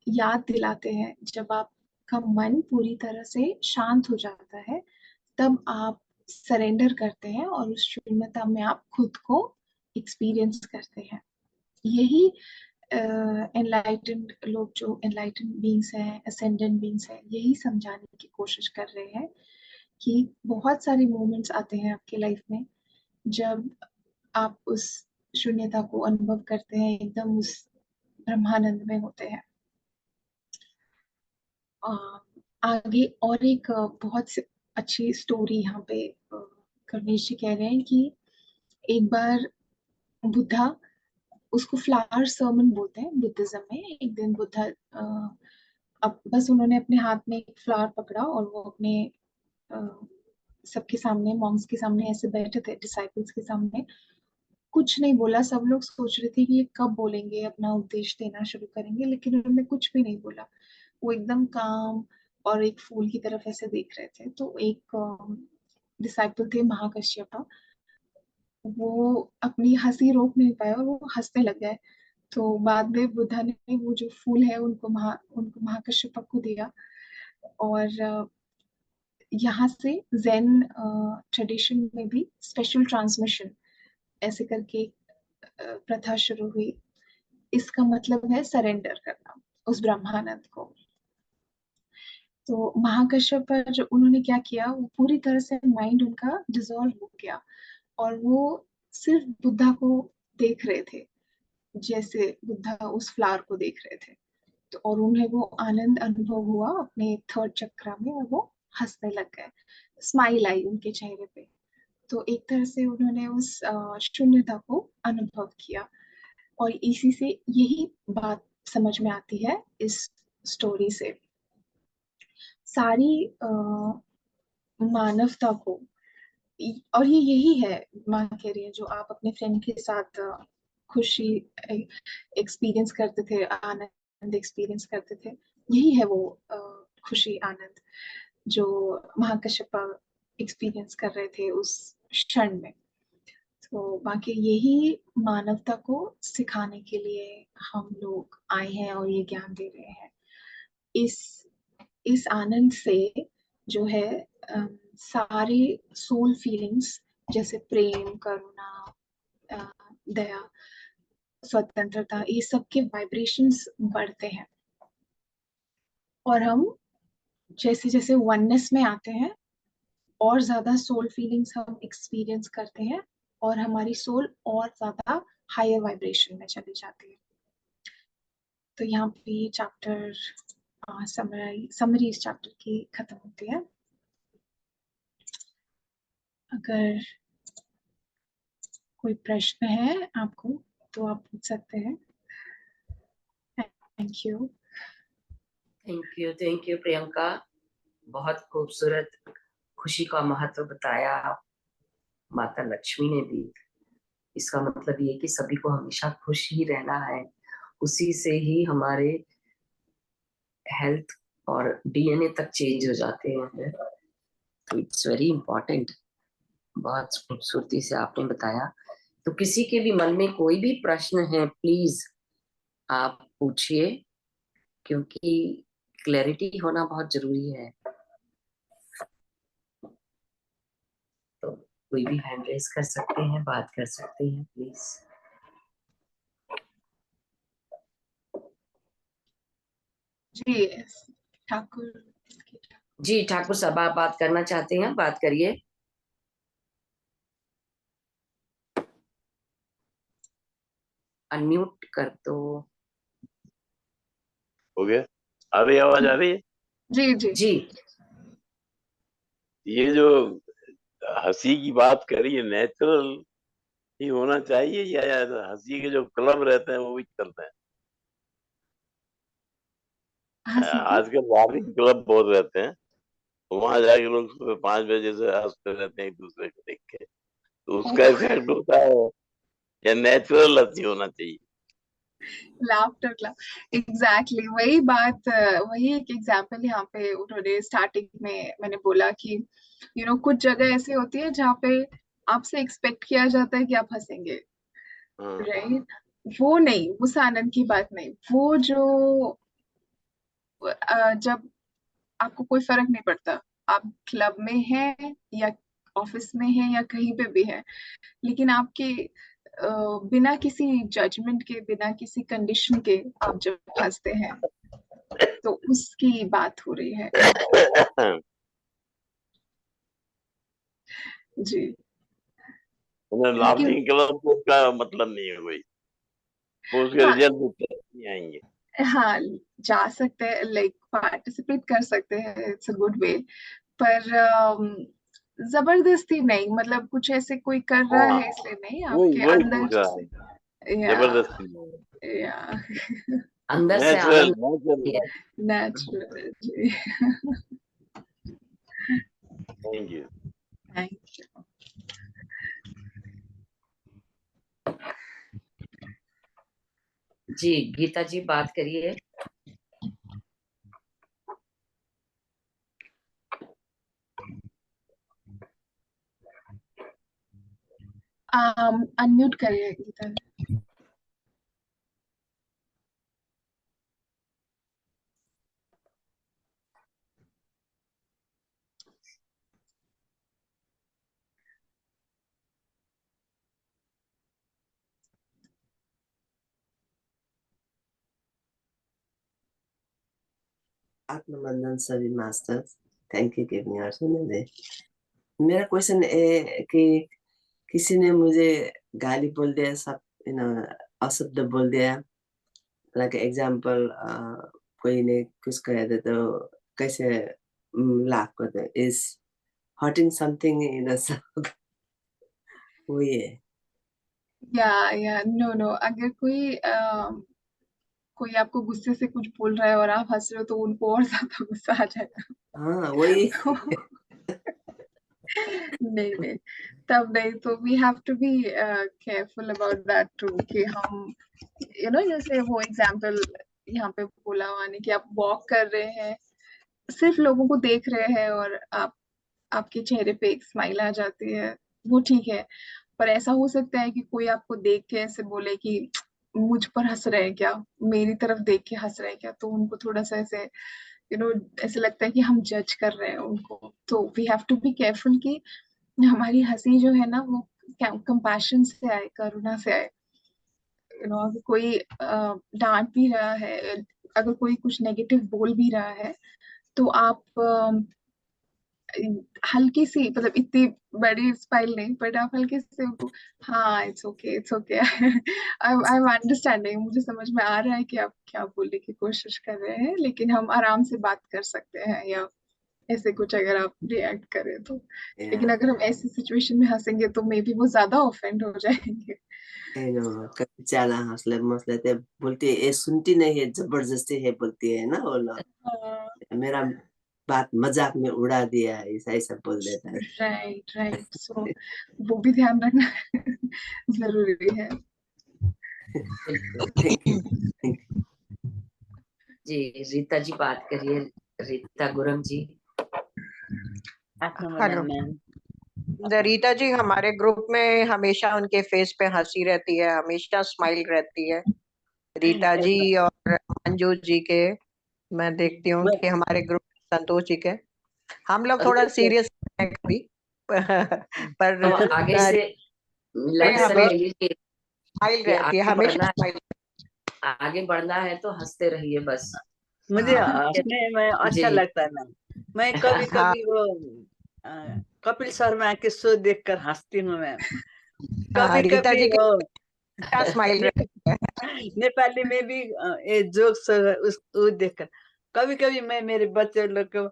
याद दिलाते हैं जब आपका मन पूरी तरह से शांत हो जाता है, तब आप सरेंडर करते हैं और उस शून्यता में आप खुद को एक्सपीरियंस करते हैं। यही एनलाइटेंड लोग, जो एनलाइटेंड बीइंग्स हैं, असेंडेंट बीइंग्स हैं, यही समझाने की कोशिश कर रहे हैं कि बहुत सारे मोमेंट्स आते हैं आपके लाइफ में जब आप उस शून्यता को अनुभव करते हैं, एकदम उस ब्रह्मानंद में होते हैं। आगे और एक बहुत अच्छी स्टोरी यहाँ पे कर्णेश जी कह रहे हैं कि एक बार बुद्धा, उसको फ्लावर सर्मन बोलते हैं बुद्धिज्म में। एक दिन बुद्धा अब बस उन्होंने अपने हाथ में एक फ्लावर पकड़ा और वो अपने सबके सामने, मॉन्क्स के सामने ऐसे बैठे थे, डिसाइपल्स के सामने, कुछ नहीं बोला। सब लोग सोच रहे थे कि ये कब बोलेंगे, अपना उपदेश देना शुरू करेंगे, लेकिन उन्होंने कुछ भी नहीं बोला। वो एकदम काम और एक फूल की तरफ ऐसे देख रहे थे। तो एक डिसाइपल थे महाकश्यप, वो अपनी हंसी रोक नहीं पाया और वो हंसने लग गए। तो बाद में बुद्धा ने वो जो फूल है उनको महाकश्यप को दिया। और यहाँ से ज़ेन ट्रेडिशन में भी स्पेशल ट्रांसमिशन ऐसे करके प्रथा शुरू हुई। इसका मतलब है सरेंडर करना उस ब्रह्मानंद को। तो महाकश्यप पर जो उन्होंने क्या किया, वो पूरी तरह से माइंड उनका डिसॉल्व हो गया और वो सिर्फ बुद्धा को देख रहे थे, जैसे बुद्धा उस फ्लावर को देख रहे थे। तो और उन्हें वो आनंद अनुभव हुआ अपने थर्ड चक्र में और वो हंसने लग गए, स्माइल आई उनके चेहरे पे। तो एक तरह से उन्होंने उस शून्यता को अनुभव किया। और इसी से यही बात समझ में आती है इस स्टोरी से। सारी मानवता को, और ये यही है, माँ कह रही है, जो आप अपने फ्रेंड के साथ खुशी एक्सपीरियंस करते थे, आनंद एक्सपीरियंस करते थे, यही है वो खुशी आनंद जो महाकश्यप एक्सपीरियंस कर रहे थे उस क्षण में। तो बाकी यही मानवता को सिखाने के लिए हम लोग आए हैं और ये ज्ञान दे रहे हैं। इस आनंद से जो है सारी सोल फीलिंग्स जैसे प्रेम, करुणा, दया, स्वतंत्रता, ये सब के वाइब्रेशंस बढ़ते हैं। और हम जैसे जैसे वननेस में आते हैं और ज्यादा सोल फीलिंग्स हम एक्सपीरियंस करते हैं और हमारी सोल और ज्यादा हायर वाइब्रेशन में चली जाती है। तो यहाँ पे चैप्टर समरी इस चैप्टर की खत्म होती है। अगर कोई प्रश्न है आपको तो आप पूछ सकते हैं। Thank you. Thank you Priyanka, बहुत खूबसूरत खुशी का महत्व बताया माता लक्ष्मी ने भी। इसका मतलब ये कि सभी को हमेशा खुश ही रहना है, उसी से ही हमारे हेल्थ और डीएनए तक चेंज हो जाते हैं। तो इट्स वेरी इंपॉर्टेंट। बहुत खूबसूरती से आपने बताया। तो किसी के भी मन में कोई भी प्रश्न है, प्लीज आप पूछिए, क्योंकि क्लैरिटी होना बहुत जरूरी है। तो कोई भी हैंड रेज कर सकते हैं, बात कर सकते हैं, प्लीज। जी ठाकुर जी ठाकुर साहब, आप बात करना चाहते हैं, बात करिए। अनम्यूट कर दो। हो गया? आ रही आवाज आ रही है? जी जी जी ये जो हंसी की बात करी है, नेचुरल ही होना चाहिए या हंसी के जो क्लब रहते हैं वो भी चलते हैं? हंसी के आजकल वार्निंग क्लब बहुत रहते हैं, तो वहां जाके लोग सुबह 5 बजे से हंसते रहते हैं एक दूसरे को देख के, तो उसका इफेक्ट होता है या नेचुरल हंसी होना चाहिए? लाफ्टर क्लब, एग्जैक्टली वही बात, वही एक एग्जांपल यहाँ पे उन्होंने स्टार्टिंग में मैंने बोला कि कुछ जगह ऐसी होती है जहाँ पे आपसे एक्सपेक्ट किया जाता है कि आप हंसेंगे, हाँ, राइट? वो नहीं, उस आनंद की बात नहीं, वो जो जब आपको कोई फर्क नहीं पड़ता, आप क्लब में हैं या ऑफिस में हैं या कहीं पे भी हैं, लेकिन आपके बिना किसी जजमेंट के, बिना किसी कंडीशन के आप जब हंसते हैं तो उसकी बात हो रही है। जी। क्योंकि लाफिंग क्लब तो उसका मतलब नहीं है कोई, वो उसके हाँ, रिजल्ट नहीं आएंगे। हाँ जा सकते हैं, लाइक पार्टिसिपेट कर सकते हैं, इट्स अ गुड वे, पर जबरदस्ती नहीं, मतलब कुछ ऐसे कोई कर रहा हाँ, है इसलिए नहीं, वही आपके वही अंदर पूछ रहा से। है, या जबरदस्ती नहीं, या अंदर से नेचुरल आनंद नेचुरल। है। नेचुरल। जी। Thank you. Thank you. जी गीता जी बात करिए। अनम्यूट करिए गीता। आत्मबंधन सभी masters, thank you giving our सुनने। मेरा क्वेश्चन है कि किसी ने मुझे गाली बोल दिया, सब अशब्द बोल दिया, लाइक एग्जाम्पल कोई ने कुछ कह दे तो कैसे लाफ करते, इज हर्टिंग समथिंग इन वही है। या नो नो, अगर कोई आपको गुस्से से कुछ बोल रहा है और आप हंस रहे हो तो उनको और ज्यादा गुस्सा आ जाएगा। हाँ वही। नहीं नहीं, तब नहीं, तो we have to be careful about that too, कि हम जैसे वो एग्जांपल यहाँ पे बोला हुआ नहीं, कि आप वॉक कर रहे हैं, सिर्फ लोगों को देख रहे हैं और आपके चेहरे पे एक स्माइल आ जाती है, वो ठीक है। पर ऐसा हो सकता है कि कोई आपको देख के ऐसे बोले कि मुझ पर हंस रहे हैं क्या, मेरी तरफ देख के हंस रहे हैं क्या, तो उनको थोड़ा सा ऐसे ऐसे लगता है कि हम जज कर रहे हैं उनको। तो we have to be careful कि हमारी हंसी जो है ना वो कंपैशन से आए, करुणा से आए। अगर कोई डांट भी रहा है, अगर कोई कुछ नेगेटिव बोल भी रहा है, तो आप हल्की सी, मतलब इतनी बड़ी स्माइल नहीं, बट आप हल्के से उनको, हाँ it's okay it's okay, I am understanding, मुझे समझ में आ रहा है कि आप क्या बोलने की कोशिश कर रहे हैं, लेकिन हम आराम से बात कर सकते हैं, या ऐसे कुछ अगर आप रिएक्ट करें तो। लेकिन अगर हम ऐसी सिचुएशन में हंसेंगे तो मे बी वो ज्यादा ऑफेंड हो जाएंगे। कभी ज्यादा हंस लेते बोलती है, ये सुनती नहीं है, जबरदस्ती है बोलती है ना वो लोग, मेरा बात मजाक में उड़ा दिया है, ऐसा ऐसा बोल देता है। राइट राइट, सो वो भी ध्यान रखना जरूरी है। Thank you. जी रीता जी बात करिए, रीता गुरम जी। हेलो रीता जी, हमारे ग्रुप में हमेशा उनके फेस पे हंसी रहती है, हमेशा स्माइल रहती है। रीता जी और मंजू जी के मैं देखती हूँ कि हमारे ग्रुप संतोष जी के, हम लोग थोड़ा सीरियस हैं कभी पर तो आगे से लक्ष्य ले हमेशा लीजिए स्माइल कि रहती है, आगे हमेशा बढ़ना है, स्माइल। आगे बढ़ना है तो हंसते रहिए बस। मुझे हाँ हंसने में अच्छा जी लगता है मैम। मैं कभी हाँ कभी वो कपिल शर्मा के शो देखकर हंसती हूँ मैम। हाँ, कभी रीता कभी जी वो की स्माइल रहती है। नेपाली में भी ये जोक्स वो देखकर कभी कभी मैं मेरे बच्चे लोग को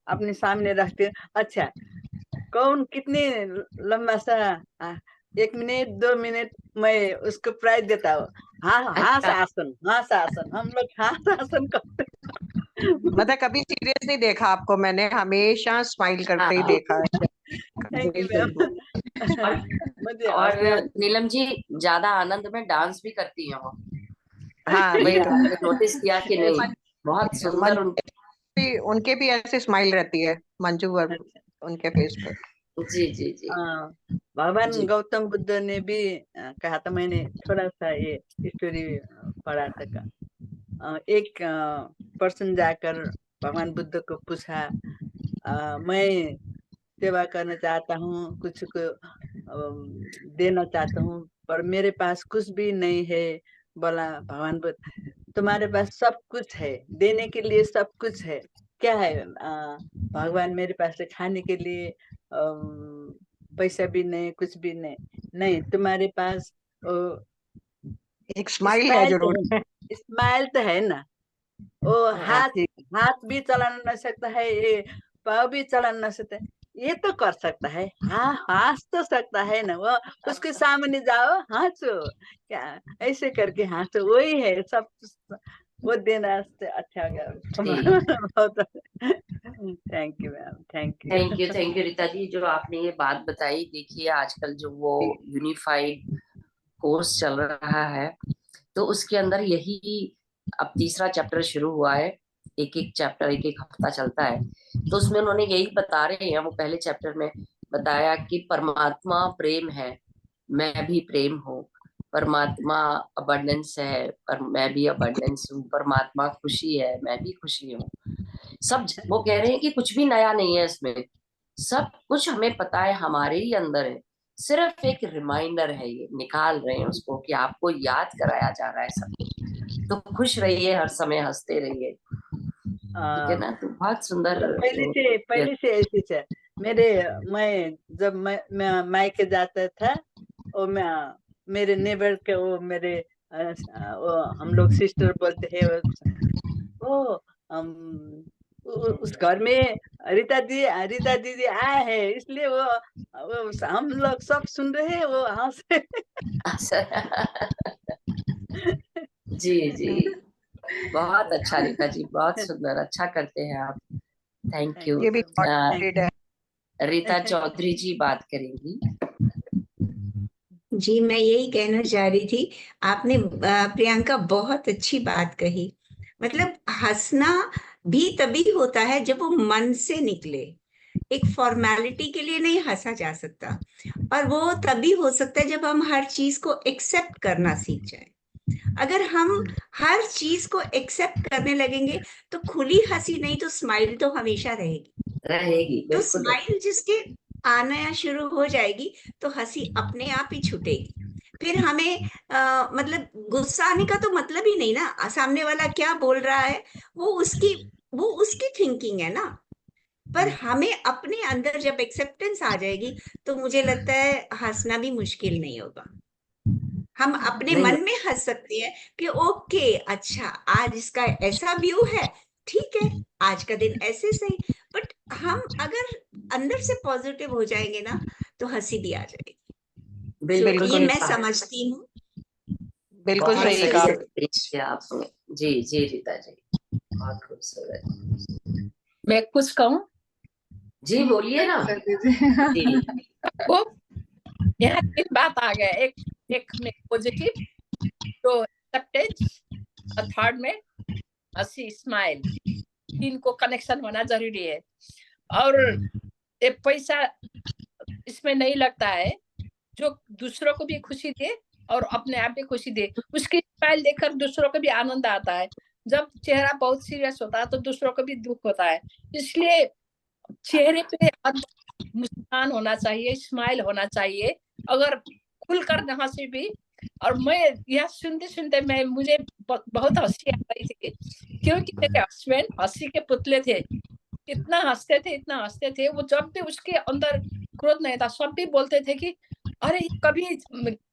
अपने सामने रखते, अच्छा कौन कितने लंबा सा 1 मिनट 2 मिनट मैं उसको प्राइज देता हूँ। हाँ हास अच्छा आसन, हास आसन, हम लोग हास आसन करते। मतलब कभी सीरियस नहीं देखा आपको मैंने, हमेशा स्माइल करते ही हाँ देखा है। थैंक यू बिल्कुल। मैम। और मुझे और हंसने नीलम जी ज्यादा आनंद में डांस भी करती हो, हाँ वही ये तो। आपने नोटिस किया कि नहीं? बहुत सुंदर उनके भी ऐसी स्माइल रहती है, मंजू वर्मा उनके फेस पे। जी जी जी भगवान जी गौतम बुद्ध ने भी कहा था, मैंने थोड़ा सा ये स्टोरी पढ़ा था। एक पर्सन जाकर भगवान बुद्ध को पूछा, मैं सेवा करना चाहता हूँ, कुछ को देना चाहता हूँ, पर मेरे पास कुछ भी नहीं है। बोला भगवान तुम्हारे पास सब कुछ है, देने के लिए सब कुछ है। क्या है? भगवान मेरे पास से खाने के लिए पैसा भी नहीं, कुछ भी नहीं। नहीं, तुम्हारे पास एक स्माइल है जरूर। स्माइल तो है ना। वो हाथ भी चला नहीं सकता है, ये पाँव भी चला नहीं सकता, ये तो कर सकता है। हाँ, हंस तो सकता है ना। वो उसके सामने जाओ, हंसो, क्या ऐसे करके हंसो, वही है सब। वो देना से अच्छा बहुत। Thank you ma'am, thank you. Thank you Rita ji, जो आपने ये बात बताई। देखिए आजकल जो वो यूनिफाइड कोर्स चल रहा है, तो उसके अंदर यही अब तीसरा चैप्टर शुरू हुआ है। एक एक चैप्टर एक एक हफ्ता चलता है, तो उसमें उन्होंने यही बता रहे हैं। वो पहले चैप्टर में बताया कि परमात्मा प्रेम है, मैं भी प्रेम हूँ। परमात्मा अबंडेंस है, पर मैं भी अबंडेंस हूँ। परमात्मा खुशी है, मैं भी खुशी हूँ। सब वो कह रहे हैं कि कुछ भी नया नहीं है इसमें, सब कुछ हमें पता है, हमारे ही अंदर है। सिर्फ एक रिमाइंडर है, ये निकाल रहे हैं उसको कि आपको याद कराया जा रहा है सब कुछ। तो खुश रहिए, हर समय हंसते रहिए, ठीक है ना। तो बहुत सुंदर। पहले से ऐसी है मैं जब मैं मायके जाता था, और मेरे नेबर के वो मेरे वो हम लोग सिस्टर बोलते हैं, वो उस घर में रीता दीदी आए हैं, इसलिए वो हम लोग सब सुन रहे हैं, वो हंस जी जी, बहुत अच्छा रीता जी, बहुत सुंदर, अच्छा करते हैं आप। Thank you. ये भी है। रीता चौधरी जी बात करेंगी। जी, मैं यही कहना चाह रही थी। आपने प्रियंका बहुत अच्छी बात कही। मतलब हंसना भी तभी होता है जब वो मन से निकले। एक फॉर्मेलिटी के लिए नहीं हंसा जा सकता, और वो तभी हो सकता है जब हम हर चीज को एक्सेप्ट करना सीख जाए। अगर हम हर चीज को एक्सेप्ट करने लगेंगे तो खुली हंसी नहीं तो स्माइल तो हमेशा रहेगी। तो स्माइल जिसके आना शुरू हो जाएगी तो हंसी अपने आप ही छूटेगी। फिर हमें मतलब गुस्सा आने का तो मतलब ही नहीं ना, सामने वाला क्या बोल रहा है वो उसकी थिंकिंग है ना। पर हमें अपने अंदर जब एक्सेप्टेंस आ जाएगी तो मुझे लगता है हंसना भी मुश्किल नहीं होगा। हम अपने मन में हंस सकते हैं कि ओके, अच्छा आज इसका ऐसा व्यू है, ठीक है, आज का दिन ऐसे सही। बट हम अगर अंदर से पॉजिटिव हो जाएंगे ना तो हंसी भी आ जाएगी। बिल्कुल ये मैं समझती हूँ। बिल्कुल सही कहा पेश किया आपने। जी जी रीता जी, बहुत खूबसूरत। मैं कुछ कहूँ? जी बोलिए ना। जी। वो यहाँ तीन बात आ गया, एक में पॉजिटिव, तो एक्सेप्टेंस, और थर्ड में हंसी, स्माइल। तीन को कनेक्शन होना जरूरी है। और ये पैसा इसमें नहीं लगता है, जो दूसरों को भी खुशी दे और अपने आप भी खुशी दे। उसकी स्माइल देखकर दूसरों को भी आनंद आता है। जब चेहरा बहुत सीरियस होता है तो दूसरों को भी दुख होता है। इसलिए चेहरे पे मुस्कान होना चाहिए, स्माइल होना चाहिए। अगर खुलकर हंसी भी। और मैं यह सुनते सुनते मुझे बहुत हंसी आ रही थी, क्योंकि मेरे हस्बैंड हंसी के पुतले थे। इतना हंसते थे। वो जब भी उसके अंदर क्रोध नहीं था, सब भी बोलते थे कि अरे कभी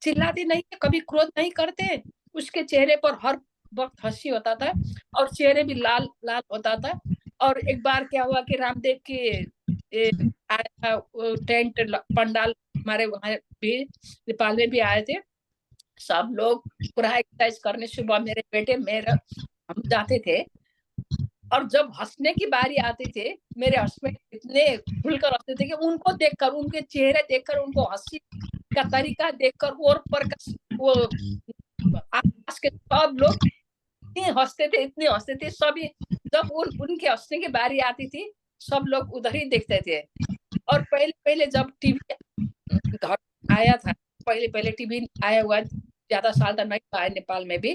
चिल्लाते नहीं, कभी क्रोध नहीं करते। उसके चेहरे पर हर वक्त हंसी होता था, और चेहरे भी लाल लाल होता था। और एक बार क्या हुआ कि रामदेव के आया था टेंट पंडाल, हमारे वहां भी नेपाल में भी आए थे। सब लोग पूरा एक्सरसाइज करने सुबह मेरे बेटे हम जाते थे। और जब हंसने की बारी आती थी, मेरे हस्बैंड इतने खुलकर हंसते थे कि उनको देखकर, उनके चेहरे देखकर, उनको हंसी का तरीका देखकर, और पर वो आसपास के सब लोग इतने हंसते थे सभी। जब उनके हंसने की बारी आती थी, सब लोग उधर ही देखते थे। और पहले जब टीवी घर आया था, पहले टीवी आया हुआ ज्यादा साल तक नहीं आया नेपाल में भी।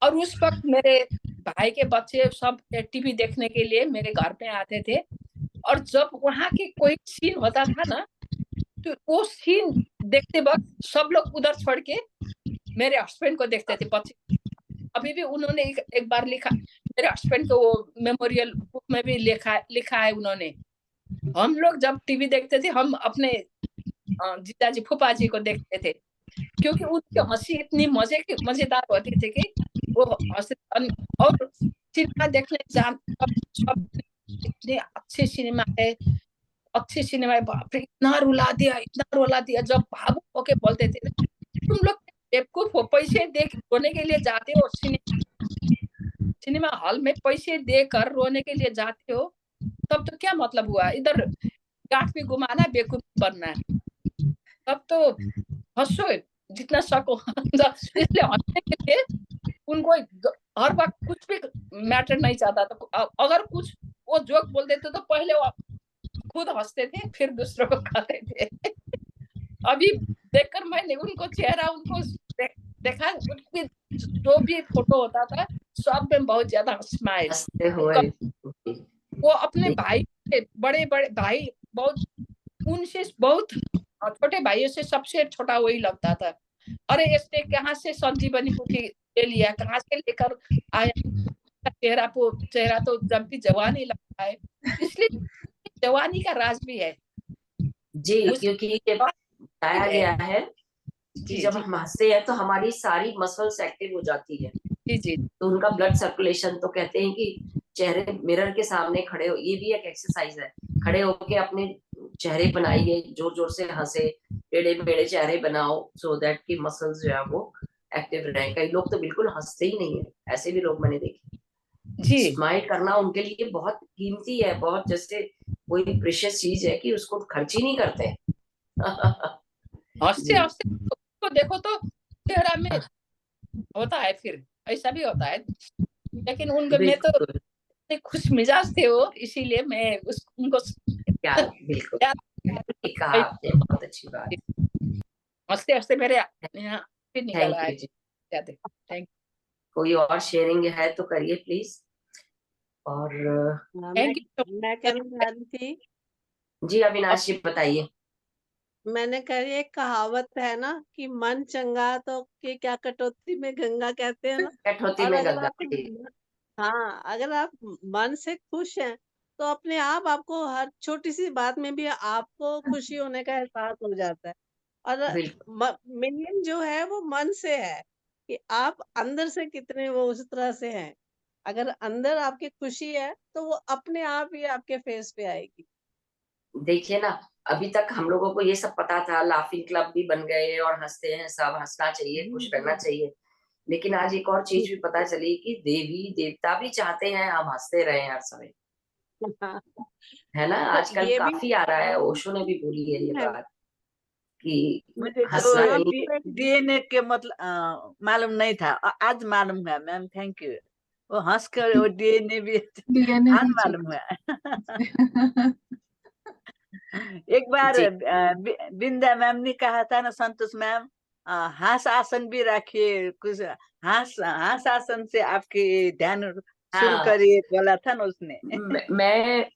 और उस वक्त मेरे भाई के बच्चे सब टीवी देखने के लिए मेरे घर पे आते थे। और जब वहां के कोई सीन होता था ना, तो वो सीन देखते वक्त सब लोग उधर छोड़ के मेरे हस्बैंड को देखते थे। बच्चे अभी भी उन्होंने एक बार लिखा, मेरे हस्बैंड को वो मेमोरियल बुक में भी लिखा है उन्होंने। हम लोग जब टीवी देखते थे, हम अपने जीजाजी फूफा जी को देखते थे, क्योंकि उनकी हंसी इतनी मजेदार होती थी कि वो हंसी। और सिनेमा देखने सब इतने अच्छे सिनेमा है, अच्छे सिनेमा है, बाप रे इतना रुला दिया। जब भावुक होके बोलते थे, तुम लोग बेवकूफ हो, पैसे दे रोने के लिए जाते हो सिनेमा हॉल में, पैसे देकर रोने के लिए जाते हो, तब तो क्या मतलब हुआ? इधर गांठ भी घुमाना है, बेवकूफ बनना है। तब तो हंसो जितना सको। इसलिए हंसने के लिए उनको हर वक्त कुछ भी मैटर नहीं चाहता था। अगर कुछ वो जोक बोल देते तो पहले वो खुद हंसते थे, फिर दूसरों को खाते थे। अभी देखकर मैंने उनको चेहरा देखा, उनकी जो भी फोटो होता था सब में बहुत ज्यादा स्माइल। हंसते हुए वो अपने भाई, बड़े भाई, बहुत उनसे बहुत छोटे भाइयों से सबसे छोटा वही लगता था। अरे इसने कहाँ से संजीवनी बूटी ले लिया, कहाँ से लेकर आया? चेहरा तो जब भी जवानी लगता है, इसलिए जवानी का राज भी है जी। क्योंकि ये बताया गया है कि जब हम हंसते हैं तो हमारी सारी मसल्स एक्टिव हो जाती है। जी। तो उनका ब्लड सर्कुलेशन, तो कहते हैं कि चेहरे मिरर के सामने खड़े हो, ये भी एक एक्सरसाइज है, खड़े होके अपने चेहरे बनाइए, जोर जोर से हंसे, टेढ़े मेढ़े चेहरे बनाओ, सो दैट की मसल्स जो है वो एक्टिव रहे। कई लोग तो बिल्कुल हंसते ही नहीं है, ऐसे भी लोग मैंने देखे जी। स्माइल करना उनके लिए बहुत कीमती है, बहुत जैसे कोई प्रेशियस चीज है कि उसको खर्च ही नहीं करते। हंसते तो देखो तो चेहरा में होता है, फिर ऐसा भी होता है, लेकिन उनके में तो खुश मिजाज थे वो, इसीलिए मैं उनको बिल्कुल कहा आपने, बहुत अच्छी बात। हंसते हंसते मेरे यहाँ फिर निकल आए। थैंक कोई और शेयरिंग है तो करिए प्लीज। और मैं कहना थी जी अविनाश जी बताइए। मैंने कही एक कहावत है ना कि मन चंगा तो कि क्या कटौती में गंगा कहते हैं ना। कटौती और में अगर गंगा। हाँ, अगर आप मन से खुश हैं तो अपने आप आपको हर छोटी सी बात में भी आपको खुशी होने का एहसास हो जाता है। और मेन जो है वो मन से है कि आप अंदर से कितने वो उस तरह से हैं। अगर अंदर आपकी खुशी है तो वो अपने आप ही आपके फेस पे आएगी। देखिए ना, अभी तक हम लोगों को ये सब पता था, लाफिंग क्लब भी बन गए और हंसते हैं सब, हंसना चाहिए, खुश रहना चाहिए। लेकिन आज एक और चीज भी पता चली कि देवी देवता भी चाहते हैं हम हंसते रहे हर समय, है ना। आजकल काफी आ रहा है, ओशो ने भी बोली है ये बात कि मुझे हंसना तो डीएनए के मतलब मालूम नहीं था, आज मालूम हुआ मैम, थैंक यू। वो हंस कर वो डीएनए भी आज मालूम हुआ। एक बार बिंदा मैम ने कहा था ना, संतोष मैम, हास आसन भी रखिए, कुछ हास आसन से आपके ध्यान शुरू करिए, बोला था ना उसने। मैं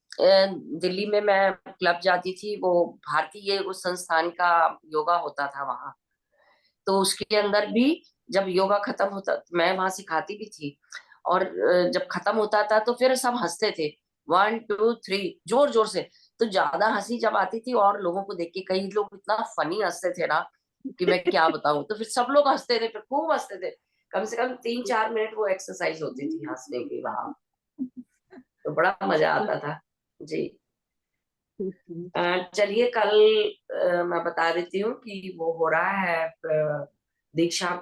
दिल्ली में मैं क्लब जाती थी, वो भारतीय उस संस्थान का योगा होता था वहां, तो उसके अंदर भी जब योगा खत्म होता, मैं वहां सिखाती भी थी, और जब खत्म होता था तो फिर सब हंसते थे, 1 2 3 जोर जोर से। तो ज्यादा हंसी जब आती थी और लोगों को देख के, कई लोग इतना फनी हंसते थे ना कि मैं क्या बताऊं, तो फिर सब लोग हंसते थे, फिर खूब हंसते थे, कम से कम 3-4 मिनट वो एक्सरसाइज होती थी हंसने की वहां, तो बड़ा मजा आता था जी। चलिए कल मैं बता देती हूँ कि वो हो रहा है दीक्षा